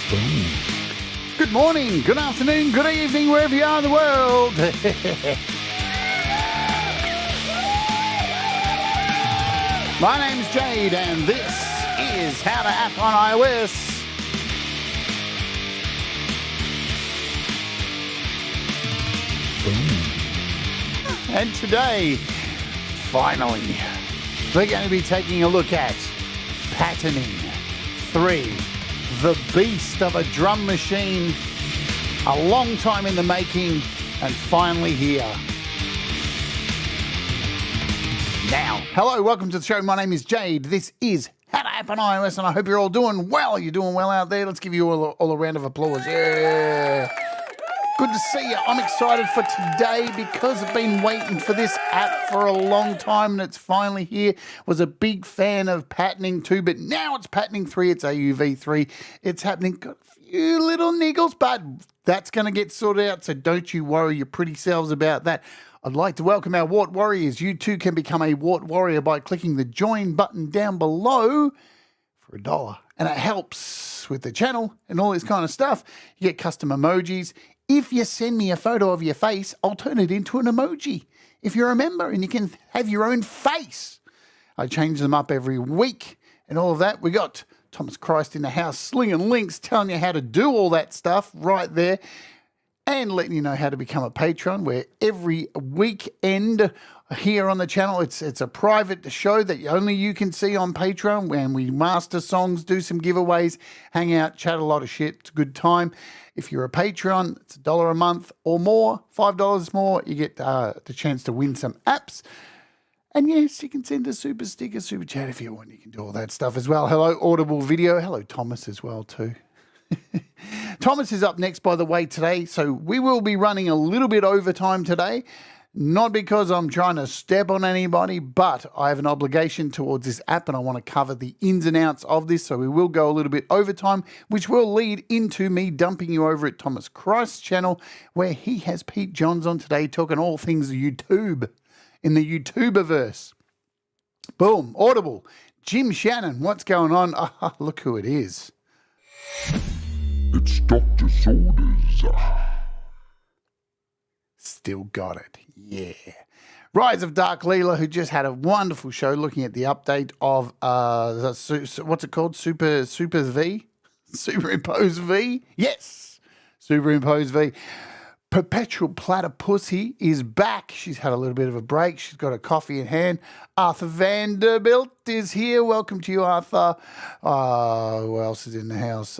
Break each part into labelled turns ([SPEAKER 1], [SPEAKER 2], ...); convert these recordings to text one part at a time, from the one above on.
[SPEAKER 1] Good morning, good afternoon, good evening, wherever you are in the world. My name's Jade, and this is How to App on iOS. And today, finally, we're going to be taking a look at Patterning 3, the beast of a drum machine, a long time in the making, and finally here. Now, hello, welcome to the show. My name is Jade. This is How to App on iOS, and I hope you're all doing well. You're doing well out there. Let's give you all a round of applause. Yeah. Good to see you. I'm excited for today because I've been waiting for this app for a long time and it's finally here. Was a big fan of Patterning 2, but now it's Patterning 3. It's AUV3. It's happening. Got a few little niggles, but that's going to get sorted out, so don't you worry your pretty selves about that. I'd like to welcome our Wart Warriors. You too can become a Wart Warrior by clicking the join button down below for $1. And it helps with the channel and all this kind of stuff. You get custom emojis. If you send me a photo of your face, I'll turn it into an emoji. If you're a member, and you can have your own face. I change them up every week and all of that. We got Thomas Christ in the house slinging links, telling you how to do all that stuff right there. And letting you know how to become a patron, where every weekend here on the channel, it's a private show that only you can see on Patreon, when we master songs, do some giveaways, hang out, chat a lot of shit. It's a good time. If you're a patron, it's $1 a month or more, $5 more. You get the chance to win some apps. And yes, you can send a super sticker, super chat if you want. You can do all that stuff as well. Hello, Audible Video. Hello, Thomas as well too. Thomas is up next, by the way, today. So we will be running a little bit overtime today. Not because I'm trying to step on anybody, but I have an obligation towards this app and I want to cover the ins and outs of this. So we will go a little bit overtime, which will lead into me dumping you over at Thomas Christ's channel, where he has Pete Johns on today talking all things YouTube in the YouTuberverse. Boom, Audible. Jim Shannon, what's going on? Oh, look who it is.
[SPEAKER 2] It's Dr. Sodas.
[SPEAKER 1] Still got it. Yeah. Rise of Dark Leela, who just had a wonderful show looking at the update of, what's it called? Super V? Superimpose V? Yes. Superimpose V. Perpetual Platypussy is back. She's had a little bit of a break. She's got a coffee in hand. Arthur Vanderbilt is here. Welcome to you, Arthur. Who else is in the house?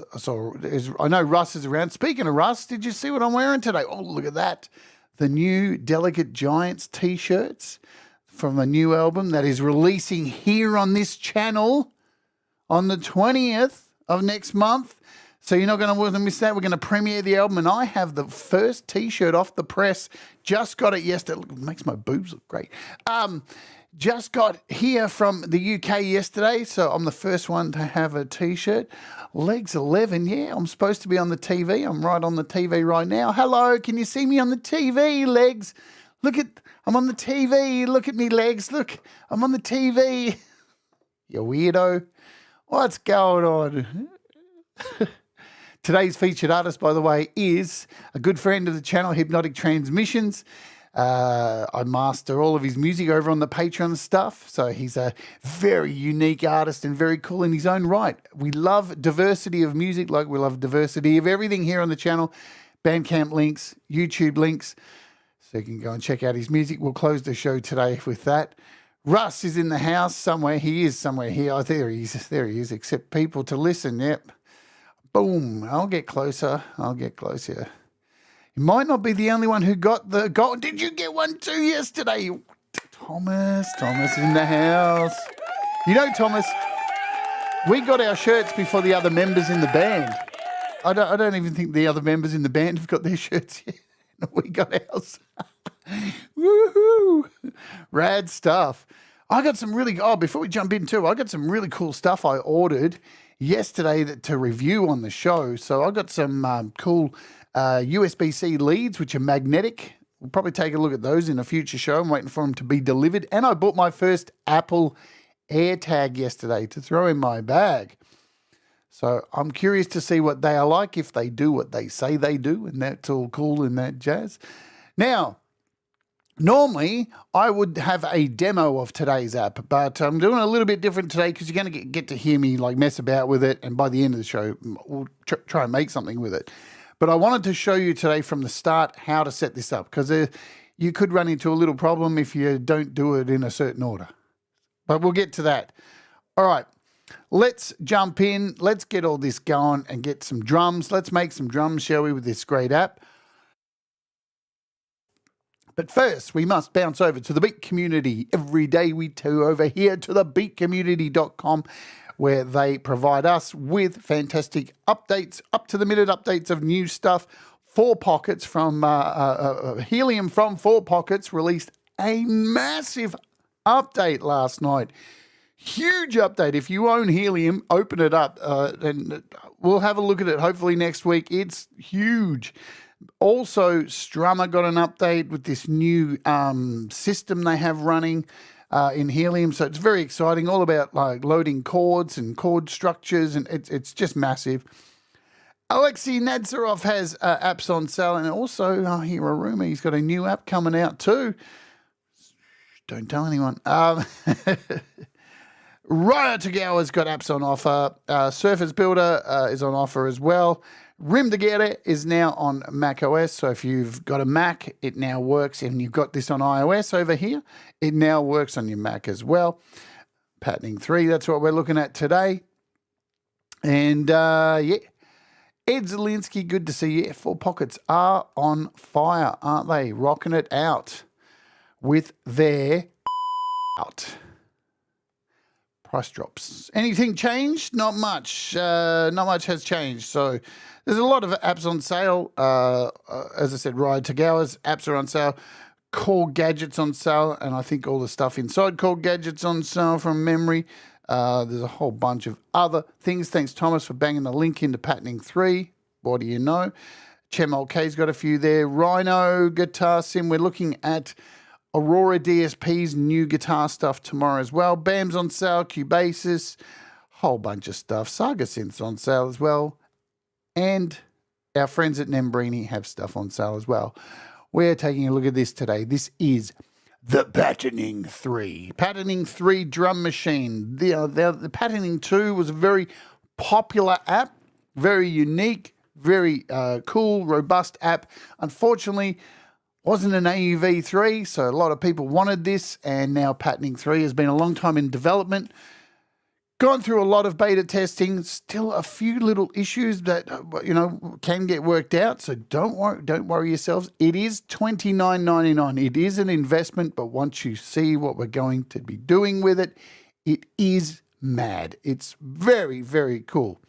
[SPEAKER 1] I know Russ is around. Speaking of Russ, did you see what I'm wearing today? Oh, look at that. The new Delicate Giants t-shirts from a new album that is releasing here on this channel on the 20th of next month. So you're not going to want to miss that. We're going to premiere the album, and I have the first T-shirt off the press. Just got it yesterday. It makes my boobs look great. Just got here from the UK yesterday, so I'm the first one to have a T-shirt. Legs 11, yeah, I'm supposed to be on the TV. I'm right on the TV right now. Hello, can you see me on the TV, Legs? I'm on the TV. Look at me, Legs. Look, I'm on the TV. You weirdo. What's going on? Today's featured artist, by the way, is a good friend of the channel, Hypnotic Transmissions. I master all of his music over on the Patreon stuff. So he's a very unique artist and very cool in his own right. We love diversity of music like we love diversity of everything here on the channel. Bandcamp links, YouTube links. So you can go and check out his music. We'll close the show today with that. Russ is in the house somewhere. He is somewhere here. Oh, there he is. There he is. Accept people to listen. Yep. Boom. I'll get closer. You might not be the only one who got the gold. Did you get one too yesterday? Thomas in the house. You know, Thomas, we got our shirts before the other members in the band. I don't even think the other members in the band have got their shirts yet. We got ours. Woohoo. Rad stuff. I got some really, before we jump in too, I got some really cool stuff I ordered yesterday to review on the show. So I got some cool USB-C leads, which are magnetic. We'll probably take a look at those in a future show. I'm waiting for them to be delivered. And I bought my first Apple AirTag yesterday to throw in my bag. So I'm curious to see what they are like, if they do what they say they do, and that's all cool in that jazz. Now, normally I would have a demo of today's app, but I'm doing a little bit different today because you're going to get to hear me like mess about with it, and by the end of the show, we'll try and make something with it. But I wanted to show you today from the start how to set this up, because you could run into a little problem if you don't do it in a certain order. But we'll get to that. All right. Let's jump in. Let's get all this going and get some drums. Let's make some drums, shall we, with this great app. But first, we must bounce over to the Beat community. Every day we go over here to the beatcommunity.com, where they provide us with fantastic updates, up-to-the-minute updates of new stuff. 4 Pockets from Helium from 4 Pockets released a massive update last night. Huge update. If you own Helium, open it up and we'll have a look at it hopefully next week. It's huge. Also, Strummer got an update with this new system they have running in Helium. So it's very exciting, all about like loading chords and chord structures, and it's just massive. Alexei Nadsarov has apps on sale, and also I hear a rumor he's got a new app coming out too. Don't tell anyone. Riot Together's got apps on offer. Surface Builder is on offer as well. Rim Together is now on Mac OS. So if you've got a Mac, it now works. And you've got this on iOS over here, it now works on your Mac as well. Patterning 3, that's what we're looking at today. And yeah, Ed Zielinski, good to see you. 4 Pockets are on fire, aren't they? Rocking it out with their out. Price drops. Anything changed? Not much. Not much has changed. So there's a lot of apps on sale. As I said, Ride to Gower's apps are on sale. Core Gadgets on sale. And I think all the stuff inside Core Gadgets on sale from memory. There's a whole bunch of other things. Thanks, Thomas, for banging the link into Patterning 3. What do you know? Chem K's got a few there. Rhino Guitar Sim. We're looking at Aurora DSP's new guitar stuff tomorrow as well. BAM's on sale. Cubasis. Whole bunch of stuff. Saga Synth's on sale as well. And our friends at Nembrini have stuff on sale as well. We're taking a look at this today. This is the Patterning 3. Patterning 3 drum machine. The Patterning 2 was a very popular app. Very unique. Very cool, robust app. Unfortunately, wasn't an AUV3, so a lot of people wanted this, and now Patterning 3 has been a long time in development. Gone through a lot of beta testing, still a few little issues that can get worked out, so don't worry yourselves. It is $29.99. It is an investment, but once you see what we're going to be doing with it, it is mad. It's very, very cool.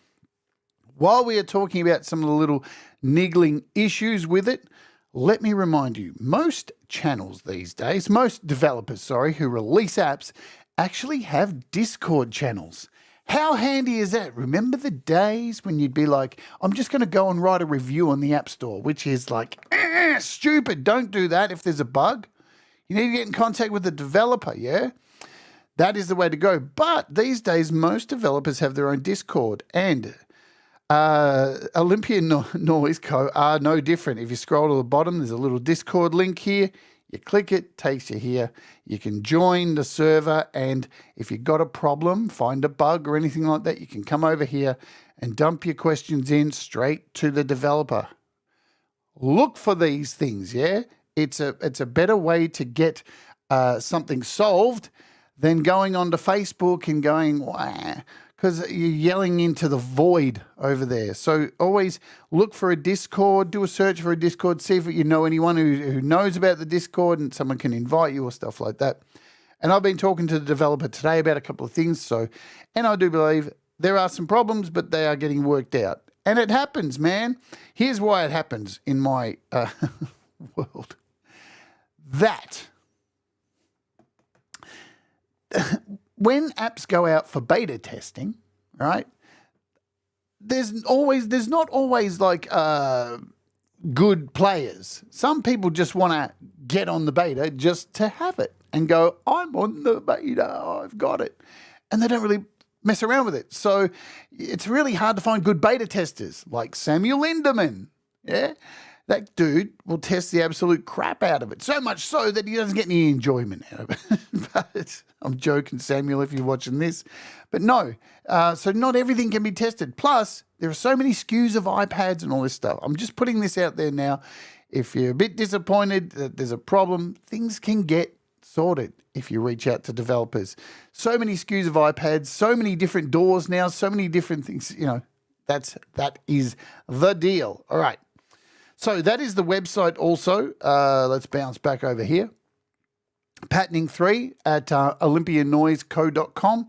[SPEAKER 1] While we are talking about some of the little niggling issues with it, let me remind you, most channels these days, most developers, who release apps actually have Discord channels. How handy is that? Remember the days when you'd be like, I'm just going to go and write a review on the App Store, which is like, stupid. Don't do that if there's a bug. You need to get in contact with the developer, yeah? That is the way to go. But these days, most developers have their own Discord, and Olympia Noise Co are no different. If you scroll to the bottom, there's a little Discord link here. You click it, takes you here. You can join the server, and if you've got a problem, find a bug or anything like that, you can come over here and dump your questions in straight to the developer. Look for these things, yeah? It's a better way to get something solved than going onto Facebook and going, wah, because you're yelling into the void over there. So always look for a Discord, do a search for a Discord, see if you know anyone who knows about the Discord and someone can invite you or stuff like that. And I've been talking to the developer today about a couple of things. And I do believe there are some problems, but they are getting worked out. And it happens, man. Here's why it happens in my world. That when apps go out for beta testing, right, there's not always like good players. Some people just want to get on the beta just to have it and go, I'm on the beta, I've got it. And they don't really mess around with it. So it's really hard to find good beta testers like Samuel Lindemann. Yeah, that dude will test the absolute crap out of it, so much so that he doesn't get any enjoyment out of it. But I'm joking, Samuel, if you're watching this. But no, so not everything can be tested. Plus, there are so many SKUs of iPads and all this stuff. I'm just putting this out there now. If you're a bit disappointed that there's a problem, things can get sorted if you reach out to developers. So many SKUs of iPads, so many different doors now, so many different things, that is the deal. All right. So that is the website also. Let's bounce back over here. Patterning 3 at olympianoiseco.com.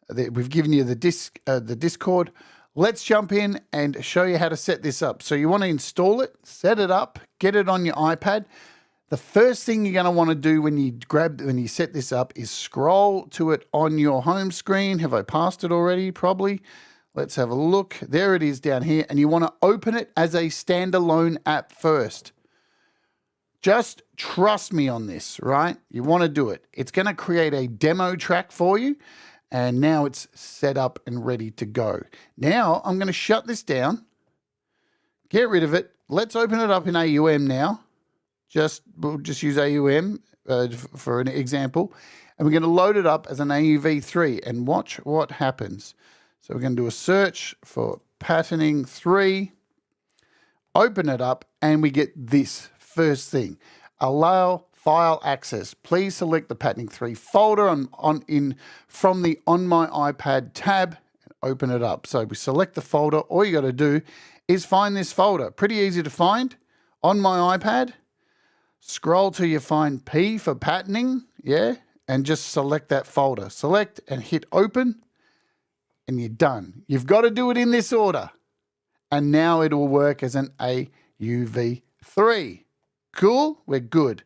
[SPEAKER 1] We've given you the Discord. Let's jump in and show you how to set this up. So you want to install it, set it up, get it on your iPad. The first thing you're going to want to do when you set this up is scroll to it on your home screen. Have I passed it already? Probably. Let's have a look. There it is down here. And you want to open it as a standalone app first. Just trust me on this, right? You want to do it. It's going to create a demo track for you. And now it's set up and ready to go. Now I'm going to shut this down. Get rid of it. Let's open it up in AUM now. We'll just use AUM for an example. And we're going to load it up as an AUV3 and watch what happens. So we're going to do a search for patterning 3, open it up, and we get this first thing. Allow file access. Please select the patterning 3 folder from the On My iPad tab and open it up. So we select the folder. All you got to do is find this folder. Pretty easy to find. On My iPad, scroll till you find P for patterning, yeah, and just select that folder. Select and hit open. And you're done. You've got to do it in this order. And now it will work as an AUV3. Cool? We're good.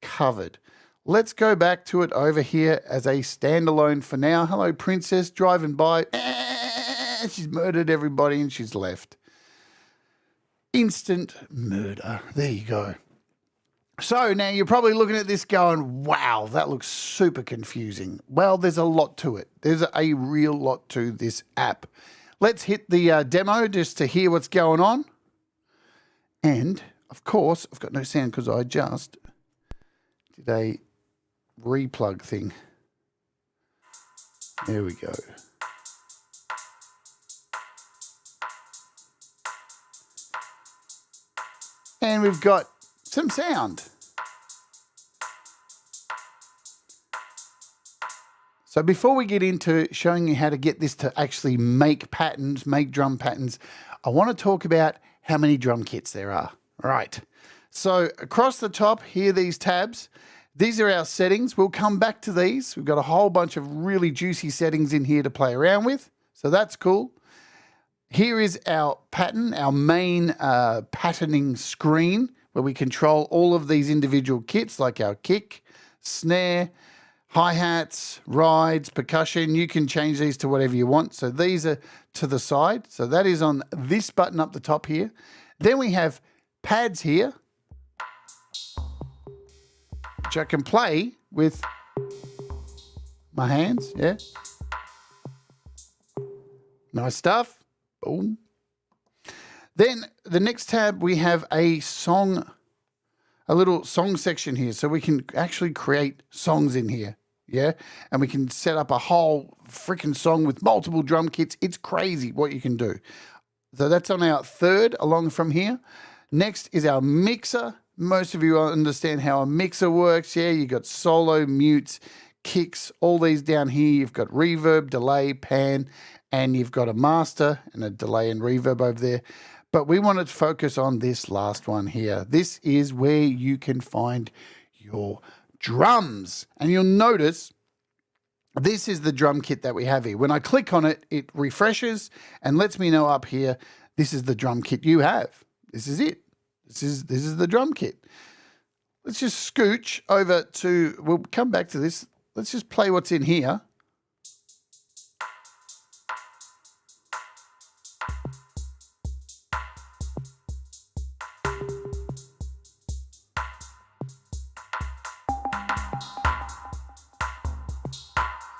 [SPEAKER 1] Covered. Let's go back to it over here as a standalone for now. Hello, Princess, driving by. She's murdered everybody and she's left. Instant murder. There you go. So now you're probably looking at this going, wow, that looks super confusing. Well, there's a lot to it. There's a real lot to this app. Let's hit the demo just to hear what's going on. And, of course, I've got no sound because I just did a replug thing. There we go. And we've got some sound. So before we get into showing you how to get this to actually make patterns, make drum patterns, I want to talk about how many drum kits there are. All right. So across the top here, these tabs, these are our settings. We'll come back to these. We've got a whole bunch of really juicy settings in here to play around with. So that's cool. Here is our pattern, our main patterning screen, where we control all of these individual kits like our kick, snare, hi-hats, rides, percussion. You can change these to whatever you want. So these are to the side. So that is on this button up the top here. Then we have pads here, which I can play with my hands. Yeah. Nice stuff. Boom. Then the next tab, we have a little song section here. So we can actually create songs in here. Yeah. And we can set up a whole freaking song with multiple drum kits. It's crazy what you can do. So that's on our third along from here. Next is our mixer. Most of you understand how a mixer works. Yeah. You got solo, mutes, kicks, all these down here. You've got reverb, delay, pan, and you've got a master and a delay and reverb over there. But we wanted to focus on this last one here. This is where you can find your drums. And you'll notice this is the drum kit that we have here. When I click on it, it refreshes and lets me know up here, this is the drum kit you have. This is it. This is the drum kit. Let's just scooch over to, we'll come back to this. Let's just play what's in here.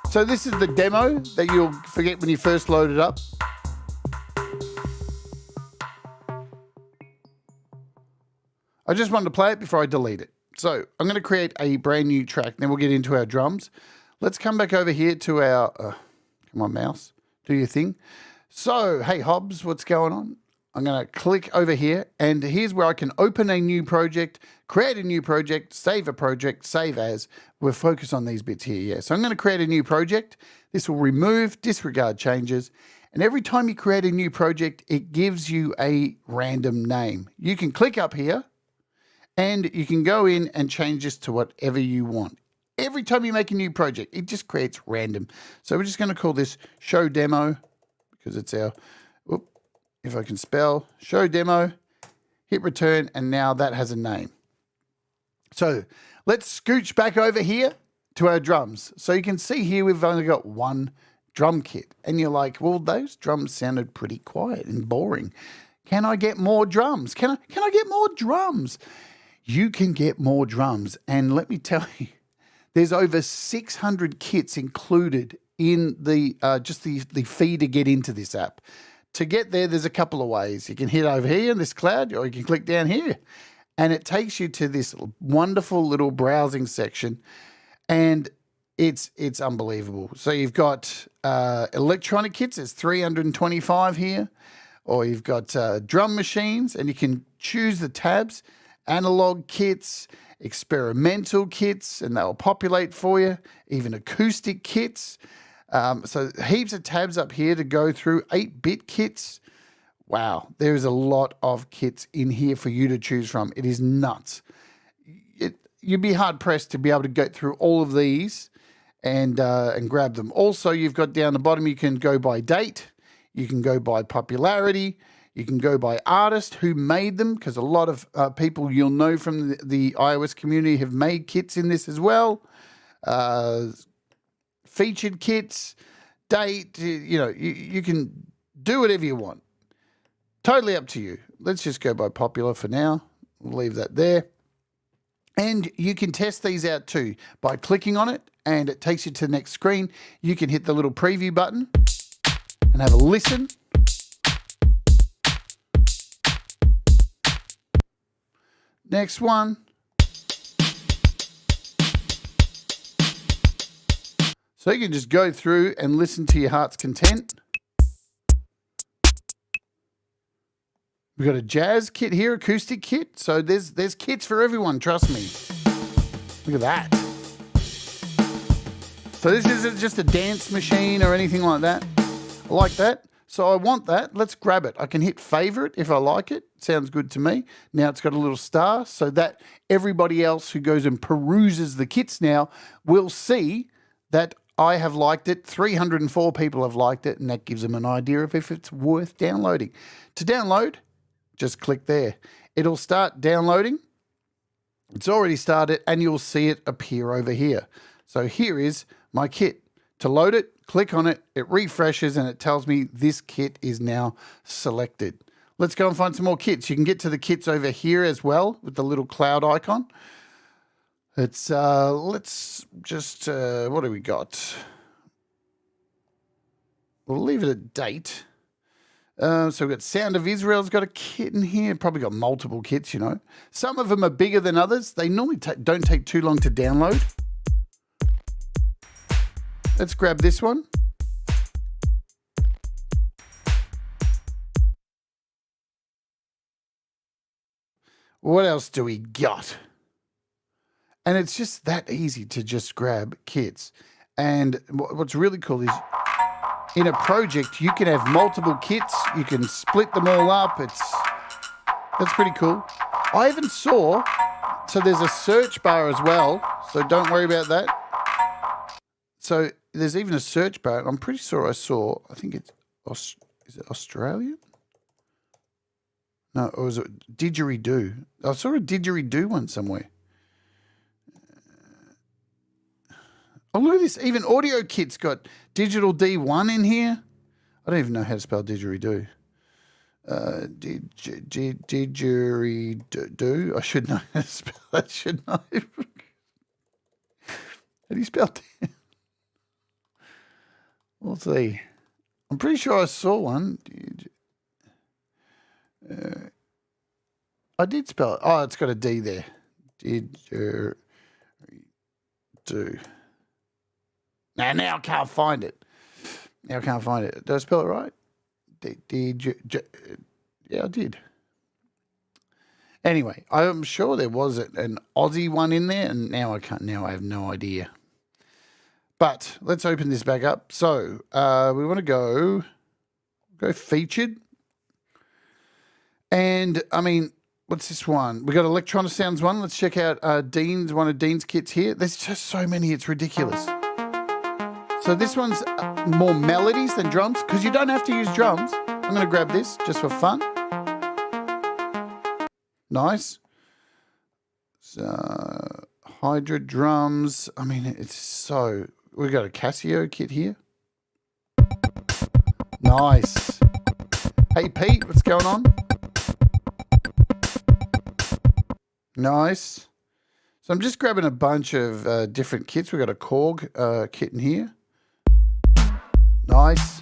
[SPEAKER 1] So this is the demo that you'll forget when you first load it up. I just wanted to play it before I delete it. So I'm going to create a brand new track. Then we'll get into our drums. Let's come back over here to our, come on mouse, do your thing. So, hey Hobbs, what's going on? I'm going to click over here, and here's where I can open a new project, create a new project, save as. We'll focus on these bits here, yeah. So I'm going to create a new project. This will remove, disregard changes, and every time you create a new project, it gives you a random name. You can click up here, and you can go in and change this to whatever you want. Every time you make a new project, it just creates random. So we're just going to call this show demo, because it's our, if I can spell, show demo, hit return, and now that has a name. So let's scooch back over here to our drums. So you can see here we've only got one drum kit. And you're like, well, those drums sounded pretty quiet and boring. Can I get more drums? Can I get more drums? You can get more drums. And let me tell you, there's over 600 kits included in the just the fee to get into this app. To get there, there's a couple of ways. You can hit over here in this cloud, or you can click down here, and it takes you to this wonderful little browsing section, and it's unbelievable. So you've got electronic kits. There's 325 here, or you've got drum machines, and you can choose the tabs, analog kits, experimental kits, and they'll populate for you, even acoustic kits. So heaps of tabs up here to go through, 8-bit kits. Wow, there is a lot of kits in here for you to choose from. It is nuts. You'd be hard-pressed to be able to go through all of these and grab them. Also, you've got down the bottom, you can go by date, you can go by popularity, you can go by artist, who made them, because a lot of people you'll know from the iOS community have made kits in this as well. Featured kits, date, you can do whatever you want. Totally up to you. Let's just go by popular for now. We'll leave that there. And you can test these out too by clicking on it, and it takes you to the next screen. You can hit the little preview button and have a listen. Next one. So you can just go through and listen to your heart's content. We've got a jazz kit here, acoustic kit. So there's kits for everyone, trust me. Look at that. So this isn't just a dance machine or anything like that. I like that. So I want that. Let's grab it. I can hit favorite if I like it. Sounds good to me. Now it's got a little star so that everybody else who goes and peruses the kits now will see that I have liked it. 304 people have liked it, and that gives them an idea of if it's worth downloading. To download, just click there. It'll start downloading. It's already started, and you'll see it appear over here. So here is my kit. To load it, click on it, it refreshes, and it tells me this kit is now selected. Let's go and find some more kits. You can get to the kits over here as well with the little cloud icon. It's, let's just, what do we got? We'll leave it at date. So we've got Sound of Israel's got a kit in here. Probably got multiple kits, you know. Some of them are bigger than others. They normally don't take too long to download. Let's grab this one. What else do we got? And it's just that easy to just grab kits. And what's really cool is in a project, you can have multiple kits. You can split them all up. That's pretty cool. I even saw, so there's a search bar as well. So don't worry about that. So there's even a search bar. I'm pretty sure I saw, I think it's, is it Australian? No, or was it didgeridoo? I saw a didgeridoo one somewhere. Oh, look at this. Even Audio Kit's got Digital D1 in here. I don't even know how to spell didgeridoo. Didgeridoo. I should know how to spell that, shouldn't I? How do you spell that? We'll see. I'm pretty sure I saw one. I did spell it. Oh, it's got a D there. Did you do? Now I can't find it. Now I can't find it. Did I spell it right? Did you? Yeah, I did. Anyway, I'm sure there was an Aussie one in there, and now I can't. Now I have no idea. But let's open this back up. So we want to go featured. And I mean, what's this one? We got Electronic Sounds one. Let's check out one of Dean's kits here. There's just so many, it's ridiculous. So this one's more melodies than drums, because you don't have to use drums. I'm going to grab this just for fun. Nice. So, Hydra drums. I mean, it's so... We've got a Casio kit here. Nice. Hey, Pete, what's going on? Nice. So I'm just grabbing a bunch of different kits. We've got a Korg kit in here. Nice.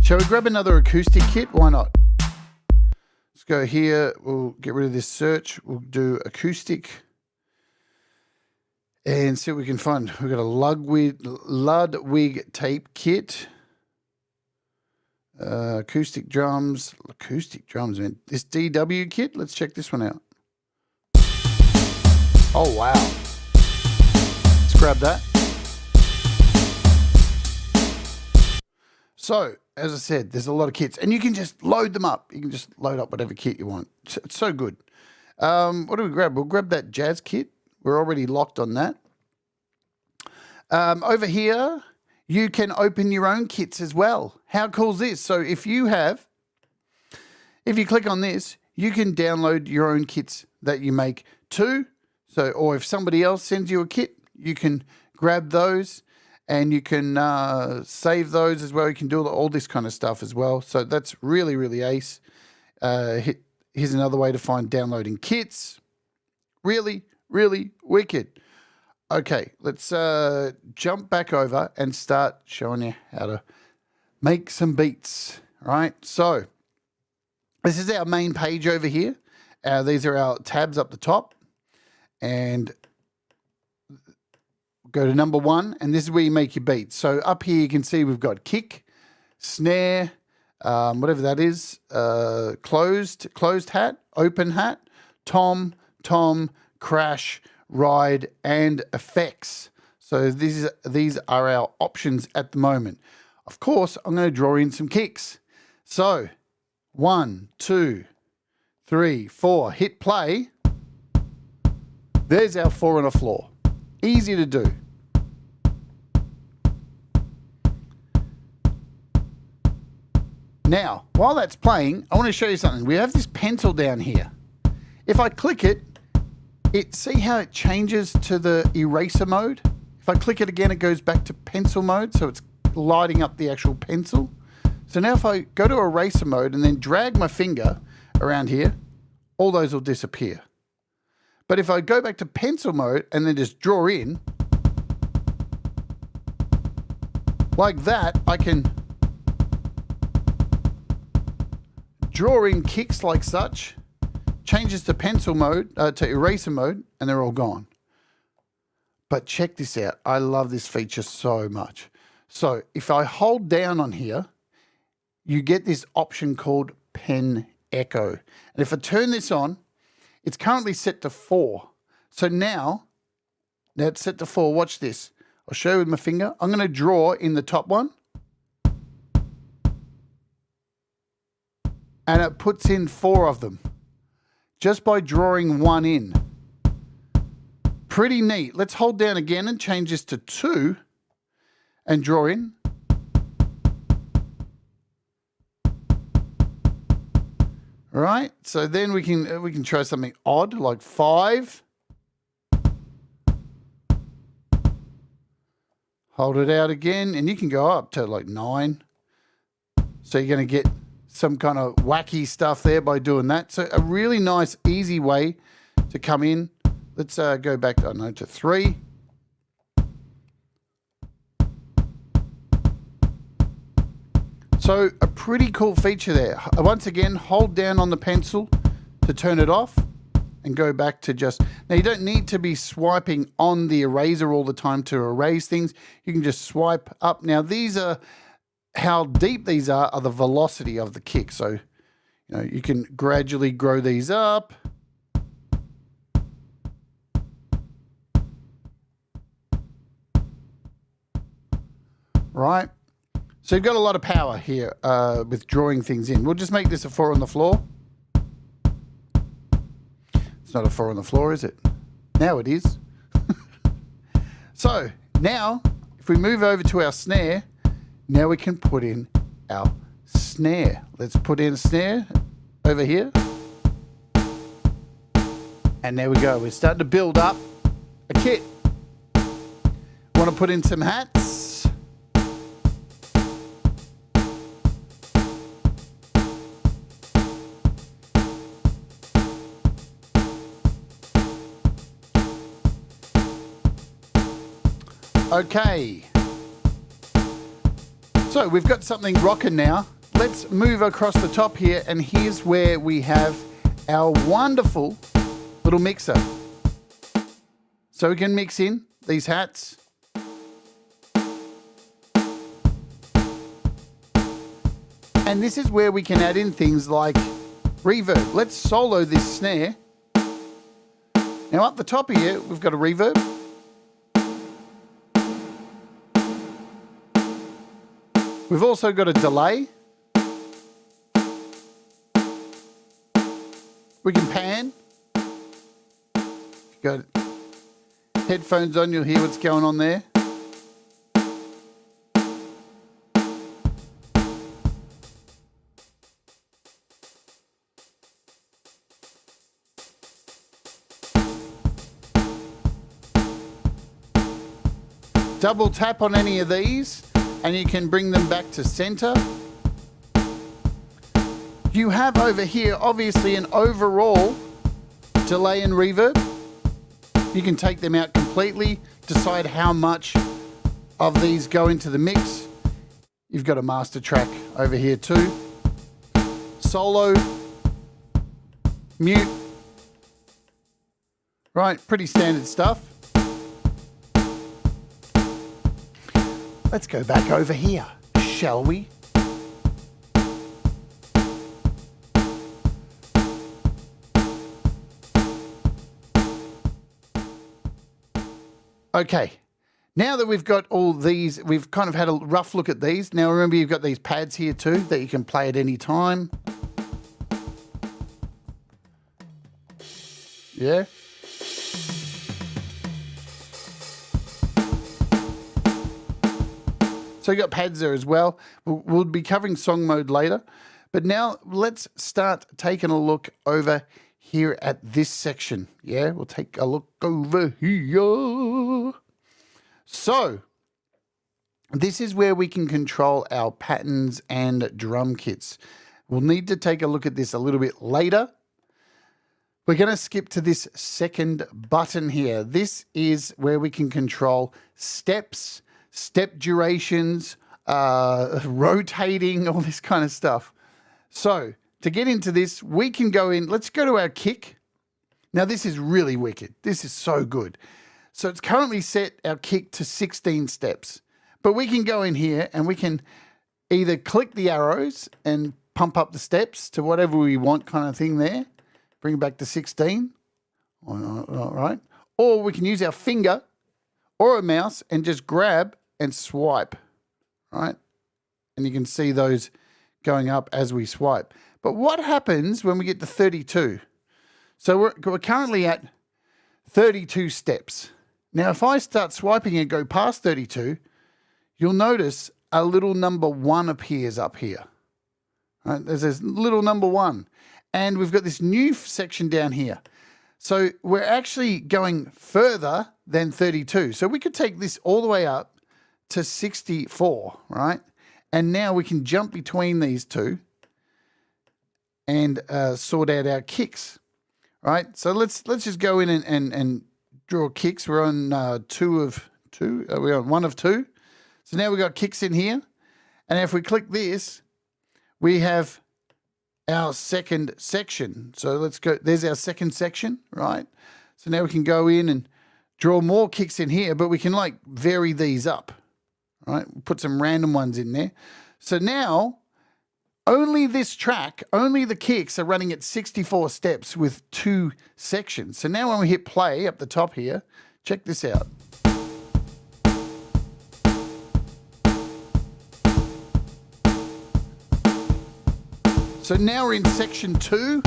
[SPEAKER 1] Shall we grab another acoustic kit? Why not? Let's go here. We'll get rid of this search. We'll do acoustic and see what we can find. We've got a Ludwig tape kit. Acoustic drums, man. This DW kit, let's check this one out. Oh, wow. Let's grab that. So, as I said, there's a lot of kits, and you can just load them up. You can just load up whatever kit you want. It's so good. What do we grab? We'll grab that jazz kit. We're already locked on that. Over here, you can open your own kits as well. How cool is this? So if you click on this, you can download your own kits that you make too. So, or if somebody else sends you a kit, you can grab those and you can save those as well. You can do all this kind of stuff as well. So that's really, really ace. Here's another way to find downloading kits. Really, really wicked. Okay, let's jump back over and start showing you how to make some beats, right? So this is our main page over here. These are our tabs up the top. And go to number 1, and this is where you make your beats. So up here you can see we've got kick, snare, whatever that is, closed hat, open hat, tom, crash, ride, and effects. So these are our options at the moment. Of course, I'm going to draw in some kicks. So 1, 2, 3, 4, hit play. There's our 4 on a floor. Easy to do. Now, while that's playing, I want to show you something. We have this pencil down here. If I click it, see how it changes to the eraser mode? If I click it again, it goes back to pencil mode, so it's lighting up the actual pencil. So now if I go to eraser mode and then drag my finger around here, all those will disappear. But if I go back to pencil mode and then just draw in, like that, I can draw in kicks like such, changes to pencil mode, to eraser mode, and they're all gone. But check this out. I love this feature so much. So if I hold down on here, you get this option called pen echo. And if I turn this on, it's currently set to 4. So now it's set to 4. Watch this. I'll show you with my finger. I'm going to draw in the top one. And it puts in 4 of them just by drawing one in. Pretty neat. Let's hold down again and change this to 2 and draw in. All right, so then we can try something odd like 5. Hold it out again, and you can go up to like 9. So you're going to get some kind of wacky stuff there by doing that. So a really nice, easy way to come in. Let's go back to 3. So a pretty cool feature there. Once again, hold down on the pencil to turn it off and go back to just... Now, you don't need to be swiping on the eraser all the time to erase things. You can just swipe up. Now, these are... How deep these are the velocity of the kick. So, you know, you can gradually grow these up. Right? So you've got a lot of power here with drawing things in. We'll just make this a 4 on the floor. It's not a 4 on the floor, is it? Now it is. So now, if we move over to our snare, now we can put in our snare. Let's put in a snare over here. And there we go. We're starting to build up a kit. Want to put in some hats. Okay. So we've got something rocking now. Let's move across the top here, and here's where we have our wonderful little mixer. So we can mix in these hats. And this is where we can add in things like reverb. Let's solo this snare. Now up the top here, we've got a reverb. We've also got a delay. We can pan. If you've got headphones on, you'll hear what's going on there. Double tap on any of these and you can bring them back to center. You have over here, obviously, an overall delay and reverb. You can take them out completely, decide how much of these go into the mix. You've got a master track over here too. Solo, mute. Right, pretty standard stuff. Let's go back over here, shall we? Okay, now that we've got all these, we've kind of had a rough look at these. Now remember, you've got these pads here too that you can play at any time. Yeah. So you got pads there as well. We'll be covering song mode later. But now let's start taking a look over here at this section. Yeah, we'll take a look over here. So this is where we can control our patterns and drum kits. We'll need to take a look at this a little bit later. We're going to skip to this second button here. This is where we can control steps, step durations, rotating, all this kind of stuff. So to get into this, we can go in, let's go to our kick. Now this is really wicked. This is so good. So it's currently set our kick to 16 steps, but we can go in here and we can either click the arrows and pump up the steps to whatever we want kind of thing there. Bring it back to 16. All right. Or we can use our finger or a mouse and just grab and swipe, right? And you can see those going up as we swipe. But what happens when we get to 32? So we're currently at 32 steps. Now, if I start swiping and go past 32, you'll notice a little number 1 appears up here. Right? There's this little number 1. And we've got this new section down here. So we're actually going further than 32. So we could take this all the way up to 64, right? And now we can jump between these two and sort out our kicks, right? So let's just go in and draw kicks. We're on 2 of 2. We're on 1 of 2. So now we've got kicks in here. And if we click this, we have our second section. So let's go. There's our second section, right? So now we can go in and draw more kicks in here, but we can like vary these up, right? Put some random ones in there. So now only this track, only the kicks are running at 64 steps with 2 sections. So now when we hit play up the top here, check this out. So now we're in section 2.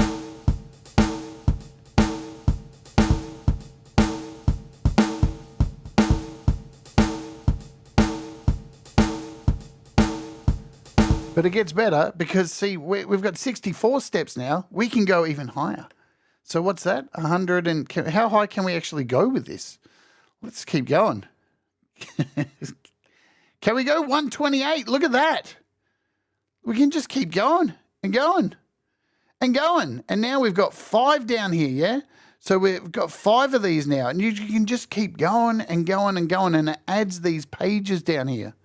[SPEAKER 1] But it gets better because, see, we've got 64 steps now. We can go even higher. So what's that? 100 and... how high can we actually go with this? Let's keep going. Can we go 128? Look at that. We can just keep going and going and going. And now we've got 5 down here, yeah? So we've got 5 of these now. And you can just keep going and going and going. And it adds these pages down here.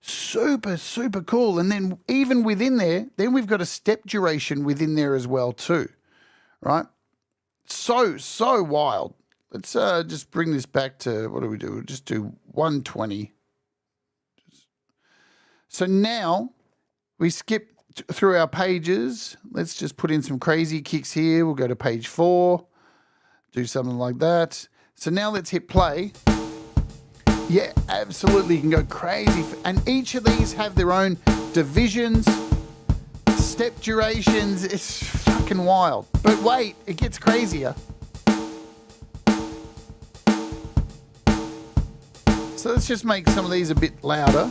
[SPEAKER 1] Super, super cool. And then even within there, then we've got a step duration within there as well too, right? So wild. Let's just bring this back to, what do we do? We'll just do 120. So now we skip through our pages. Let's just put in some crazy kicks here. We'll go to page 4, do something like that. So now let's hit play. Yeah, absolutely. You can go crazy. And each of these have their own divisions, step durations. It's fucking wild. But wait, it gets crazier. So let's just make some of these a bit louder.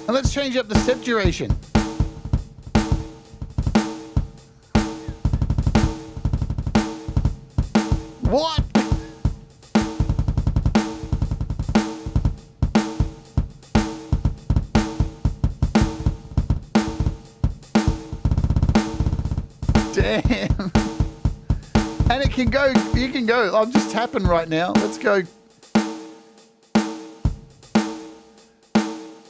[SPEAKER 1] And let's change up the step duration. What? Damn. And it can go, you can go. I'm just tapping right now. Let's go.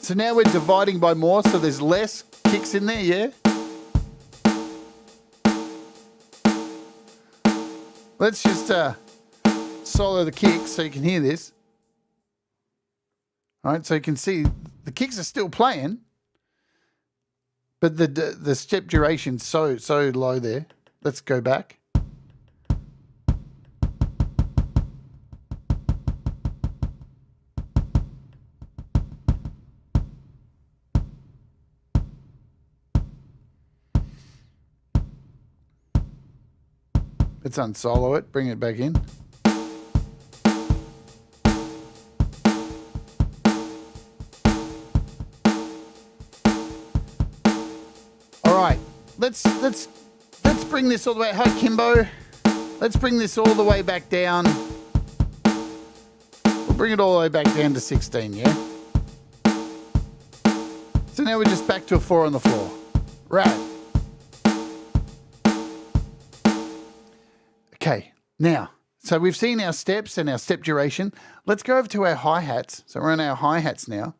[SPEAKER 1] So now we're dividing by more, so there's less kicks in there, yeah? Let's just solo the kicks so you can hear this. All right, so you can see the kicks are still playing, but the step duration's so low there. Let's go back. Let's unsolo it, bring it back in. All right, let's bring this all the way. Hi, Kimbo. Let's bring this all the way back down. We'll bring it all the way back down to 16, yeah? So now we're just back to a 4 on the floor. Right. Okay, now, so we've seen our steps and our step duration. Let's go over to our hi-hats. So we're on our hi-hats now.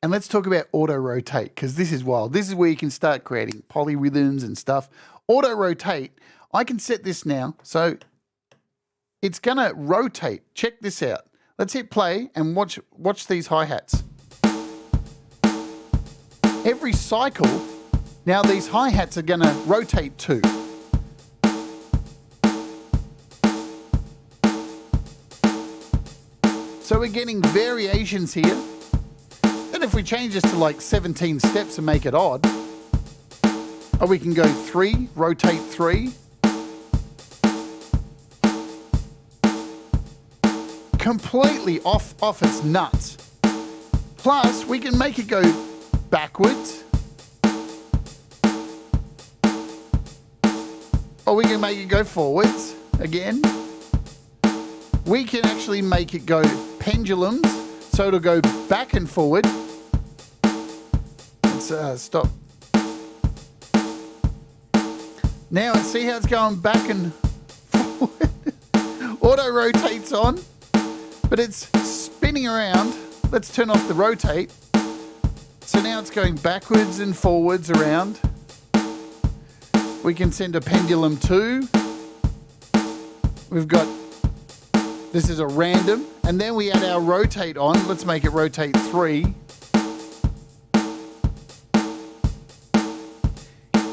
[SPEAKER 1] And let's talk about auto-rotate, because this is wild. This is where you can start creating polyrhythms and stuff. Auto-rotate, I can set this now. So it's going to rotate. Check this out. Let's hit play and watch these hi-hats. Every cycle, now these hi-hats are going to rotate too. So we're getting variations here. And if we change this to like 17 steps and make it odd, or we can go 3, rotate 3. Completely off its nuts. Plus, we can make it go backwards. Or we can make it go forwards again. We can actually make it go pendulums, so it'll go back and forward. Let's stop. Now see how it's going back and forward? Auto rotates on, but it's spinning around. Let's turn off the rotate. So now it's going backwards and forwards around. We can send a pendulum 2. We've got, this is a random, and then we add our rotate on. Let's make it rotate 3.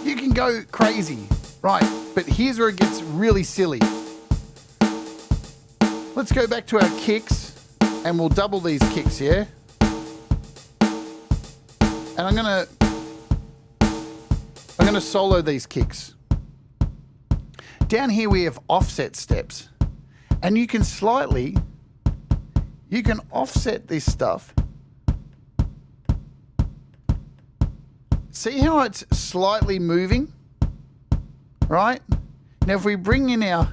[SPEAKER 1] You can go crazy, right? But here's where it gets really silly. Let's go back to our kicks, and we'll double these kicks, yeah? And I'm gonna solo these kicks. Down here we have offset steps, and you can offset this stuff. See how it's slightly moving, right? Now if we bring in our,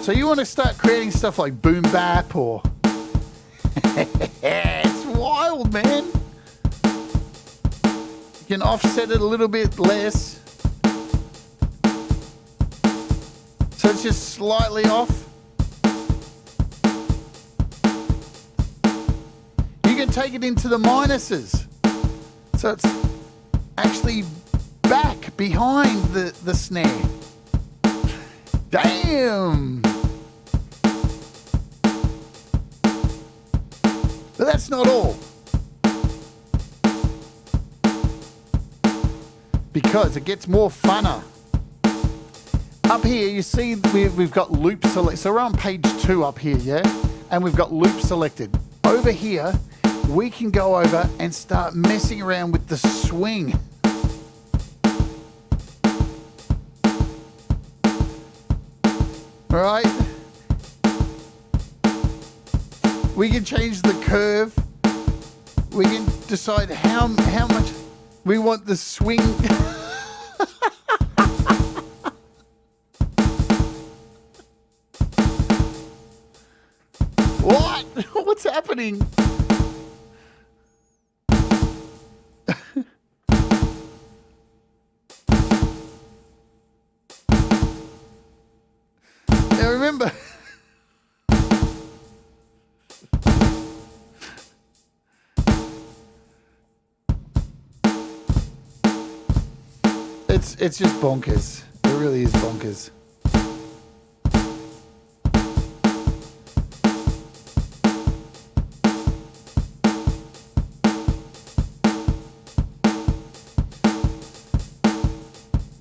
[SPEAKER 1] so you want to start creating stuff like boom bap or it's wild, man. You can offset it a little bit less. So it's just slightly off. You can take it into the minuses. So it's actually back behind the snare. Damn! But that's not all. Because it gets more funner. Up here, you see we've got loop select. So we're on page 2 up here, yeah? And we've got loop selected. Over here, we can go over and start messing around with the swing. All right? We can change the curve. We can decide how much we want the swing. What? What's happening? Now remember, it's just bonkers. It really is bonkers.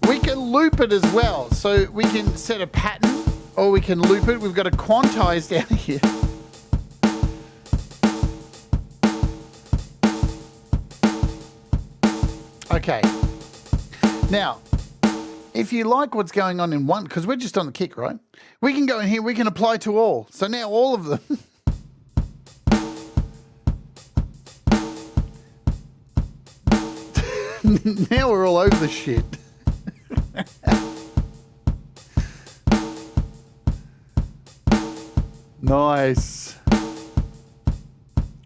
[SPEAKER 1] We can loop it as well. So we can set a pattern or we can loop it. We've got a quantize down here. Okay. Now, if you like what's going on in one, because we're just on the kick, right? We can go in here, we can apply to all. So now all of them. Now we're all over the shit. Nice.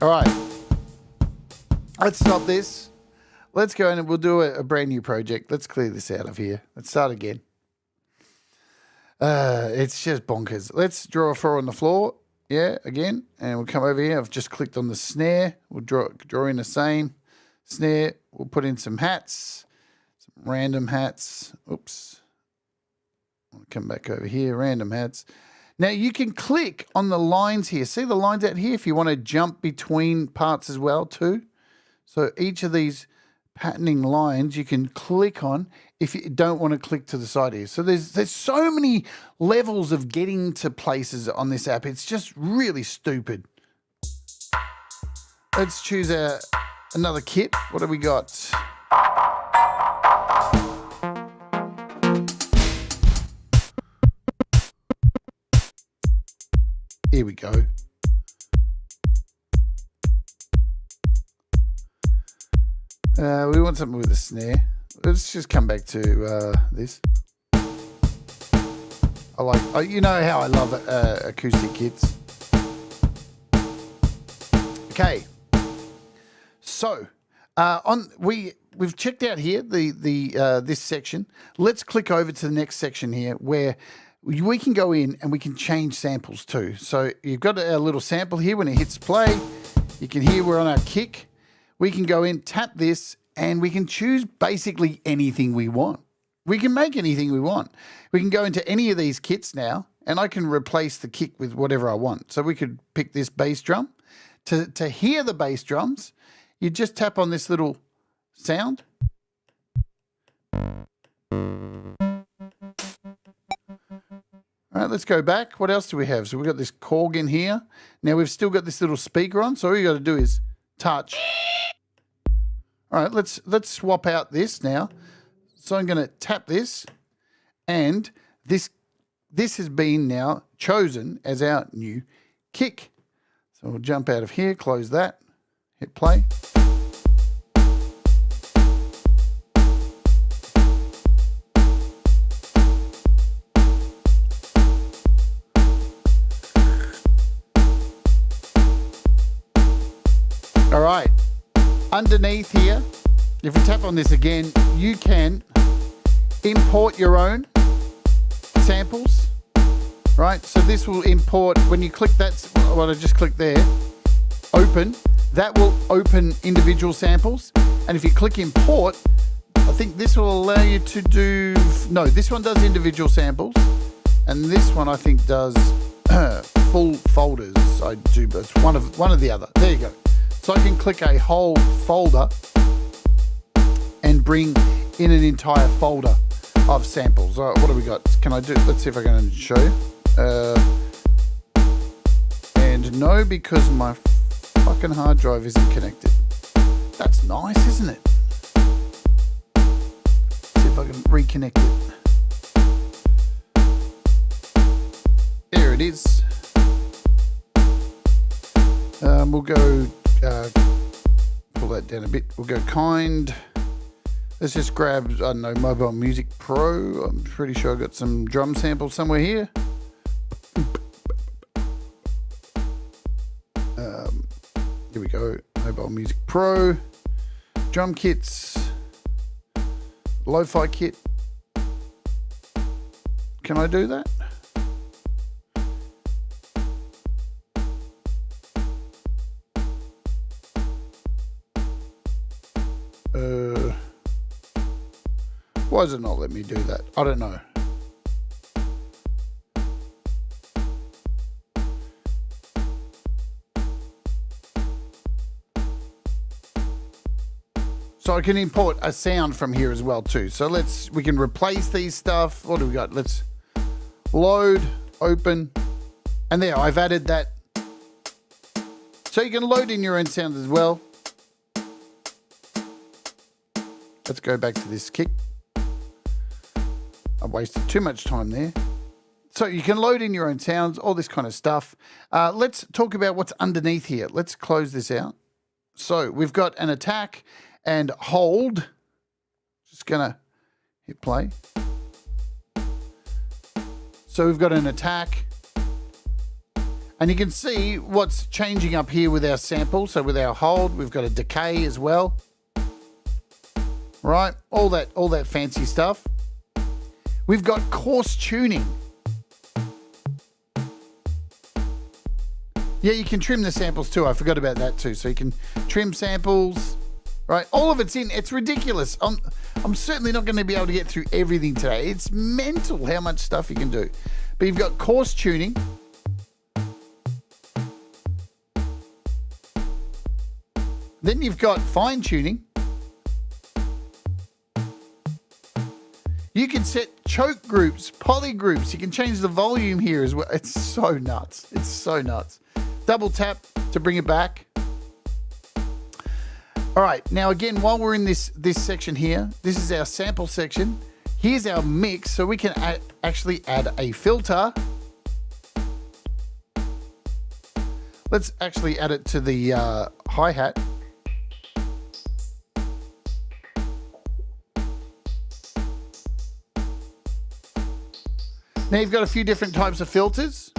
[SPEAKER 1] All right. Let's stop this. Let's go in and we'll do a brand new project. Let's clear this out of here. Let's start again. It's just bonkers. Let's draw a 4 on the floor. Yeah, again. And we'll come over here. I've just clicked on the snare. We'll draw in the same snare. We'll put in some hats. Some random hats. Oops. I'll come back over here. Random hats. Now you can click on the lines here. See the lines out here if you want to jump between parts as well too. So each of these patterning lines you can click on if you don't want to click to the side here. So there's so many levels of getting to places on this app. It's just really stupid. Let's choose another kit. What do we got? Here we go. We want something with a snare. Let's just come back to this. I like, you know how I love acoustic kits. Okay. So, We've checked out here this section. Let's click over to the next section here where we can go in and we can change samples too. So you've got a little sample here. When it hits play, you can hear we're on our kick. We can go in, tap this, and we can choose basically anything we want. We can make anything we want. We can go into any of these kits now, and I can replace the kick with whatever I want. So we could pick this bass drum. To hear the bass drums, you just tap on this little sound. All right, let's go back. What else do we have? So we've got this Korg in here. Now we've still got this little speaker on, so all you got to do is touch. All right, let's swap out this now. So I'm going to tap this, and this has been now chosen as our new kick. So we'll jump out of here, close that, hit play. All right, underneath here, if you tap on this again, you can import your own samples, right? So this will import, when you click that, what I just clicked there, open, that will open individual samples. And if you click import, I think this will allow you to do, no, this one does individual samples. And this one I think does full folders. I do, but it's one of the other. There you go. So I can click a whole folder and bring in an entire folder of samples. All right, what do we got? Can I do, let's see if I can show you. And no, because my fucking hard drive isn't connected. That's nice, isn't it? Let's see if I can reconnect it. There it is. We'll go, pull that down a bit. We'll go kind. Let's just grab, I don't know, Mobile Music Pro. I'm pretty sure I got some drum samples somewhere here. Here we go, Mobile Music Pro. Drum kits. Lo-fi kit. Can I do that? Why does it not let me do that? I don't know. So I can import a sound from here as well too. So we can replace these stuff. What do we got? Let's load, open, and there, I've added that. So you can load in your own sounds as well. Let's go back to this kick. I wasted too much time there. So you can load in your own sounds, all this kind of stuff. Let's talk about what's underneath here. Let's close this out. So we've got an attack and hold. Just gonna hit play. So we've got an attack. And you can see what's changing up here with our sample. So with our hold, we've got a decay as well. Right, all that fancy stuff. We've got coarse tuning. Yeah, you can trim the samples too. I forgot about that too. So you can trim samples, right? All of it's in. It's ridiculous. I'm certainly not going to be able to get through everything today. It's mental how much stuff you can do. But you've got coarse tuning. Then you've got fine tuning. You can set choke groups, poly groups. You can change the volume here as well. It's so nuts. It's so nuts. Double tap to bring it back. All right. Now, again, while we're in this section here, this is our sample section. Here's our mix. So we can actually add a filter. Let's actually add it to the hi-hat. Now you've got a few different types of filters.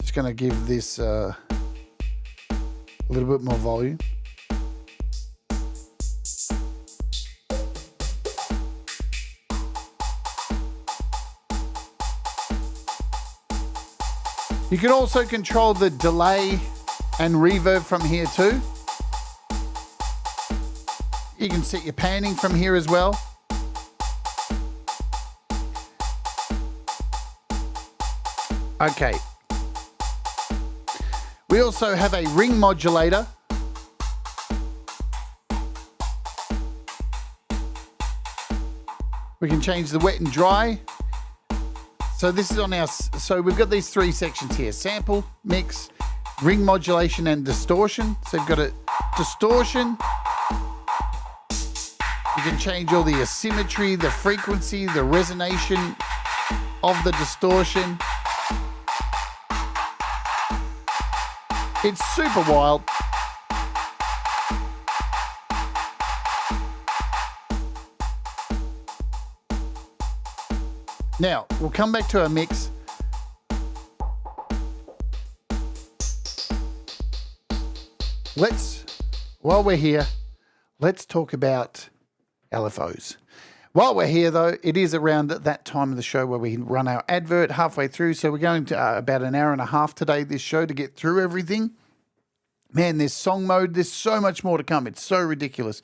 [SPEAKER 1] Just going to give this a little bit more volume. You can also control the delay and reverb from here too. You can set your panning from here as well. Okay. We also have a ring modulator. We can change the wet and dry. So this is on our, so we've got these three sections here: sample, mix, ring modulation, and distortion. So you've got a distortion. You can change all the asymmetry, the frequency, the resonation of the distortion. It's super wild. Now, we'll come back to our mix. While we're here, let's talk about LFOs. While we're here, though, it is around that time of the show where we run our advert halfway through. So we're going to about an hour and a half today, this show, to get through everything. Man, there's song mode. There's so much more to come. It's so ridiculous.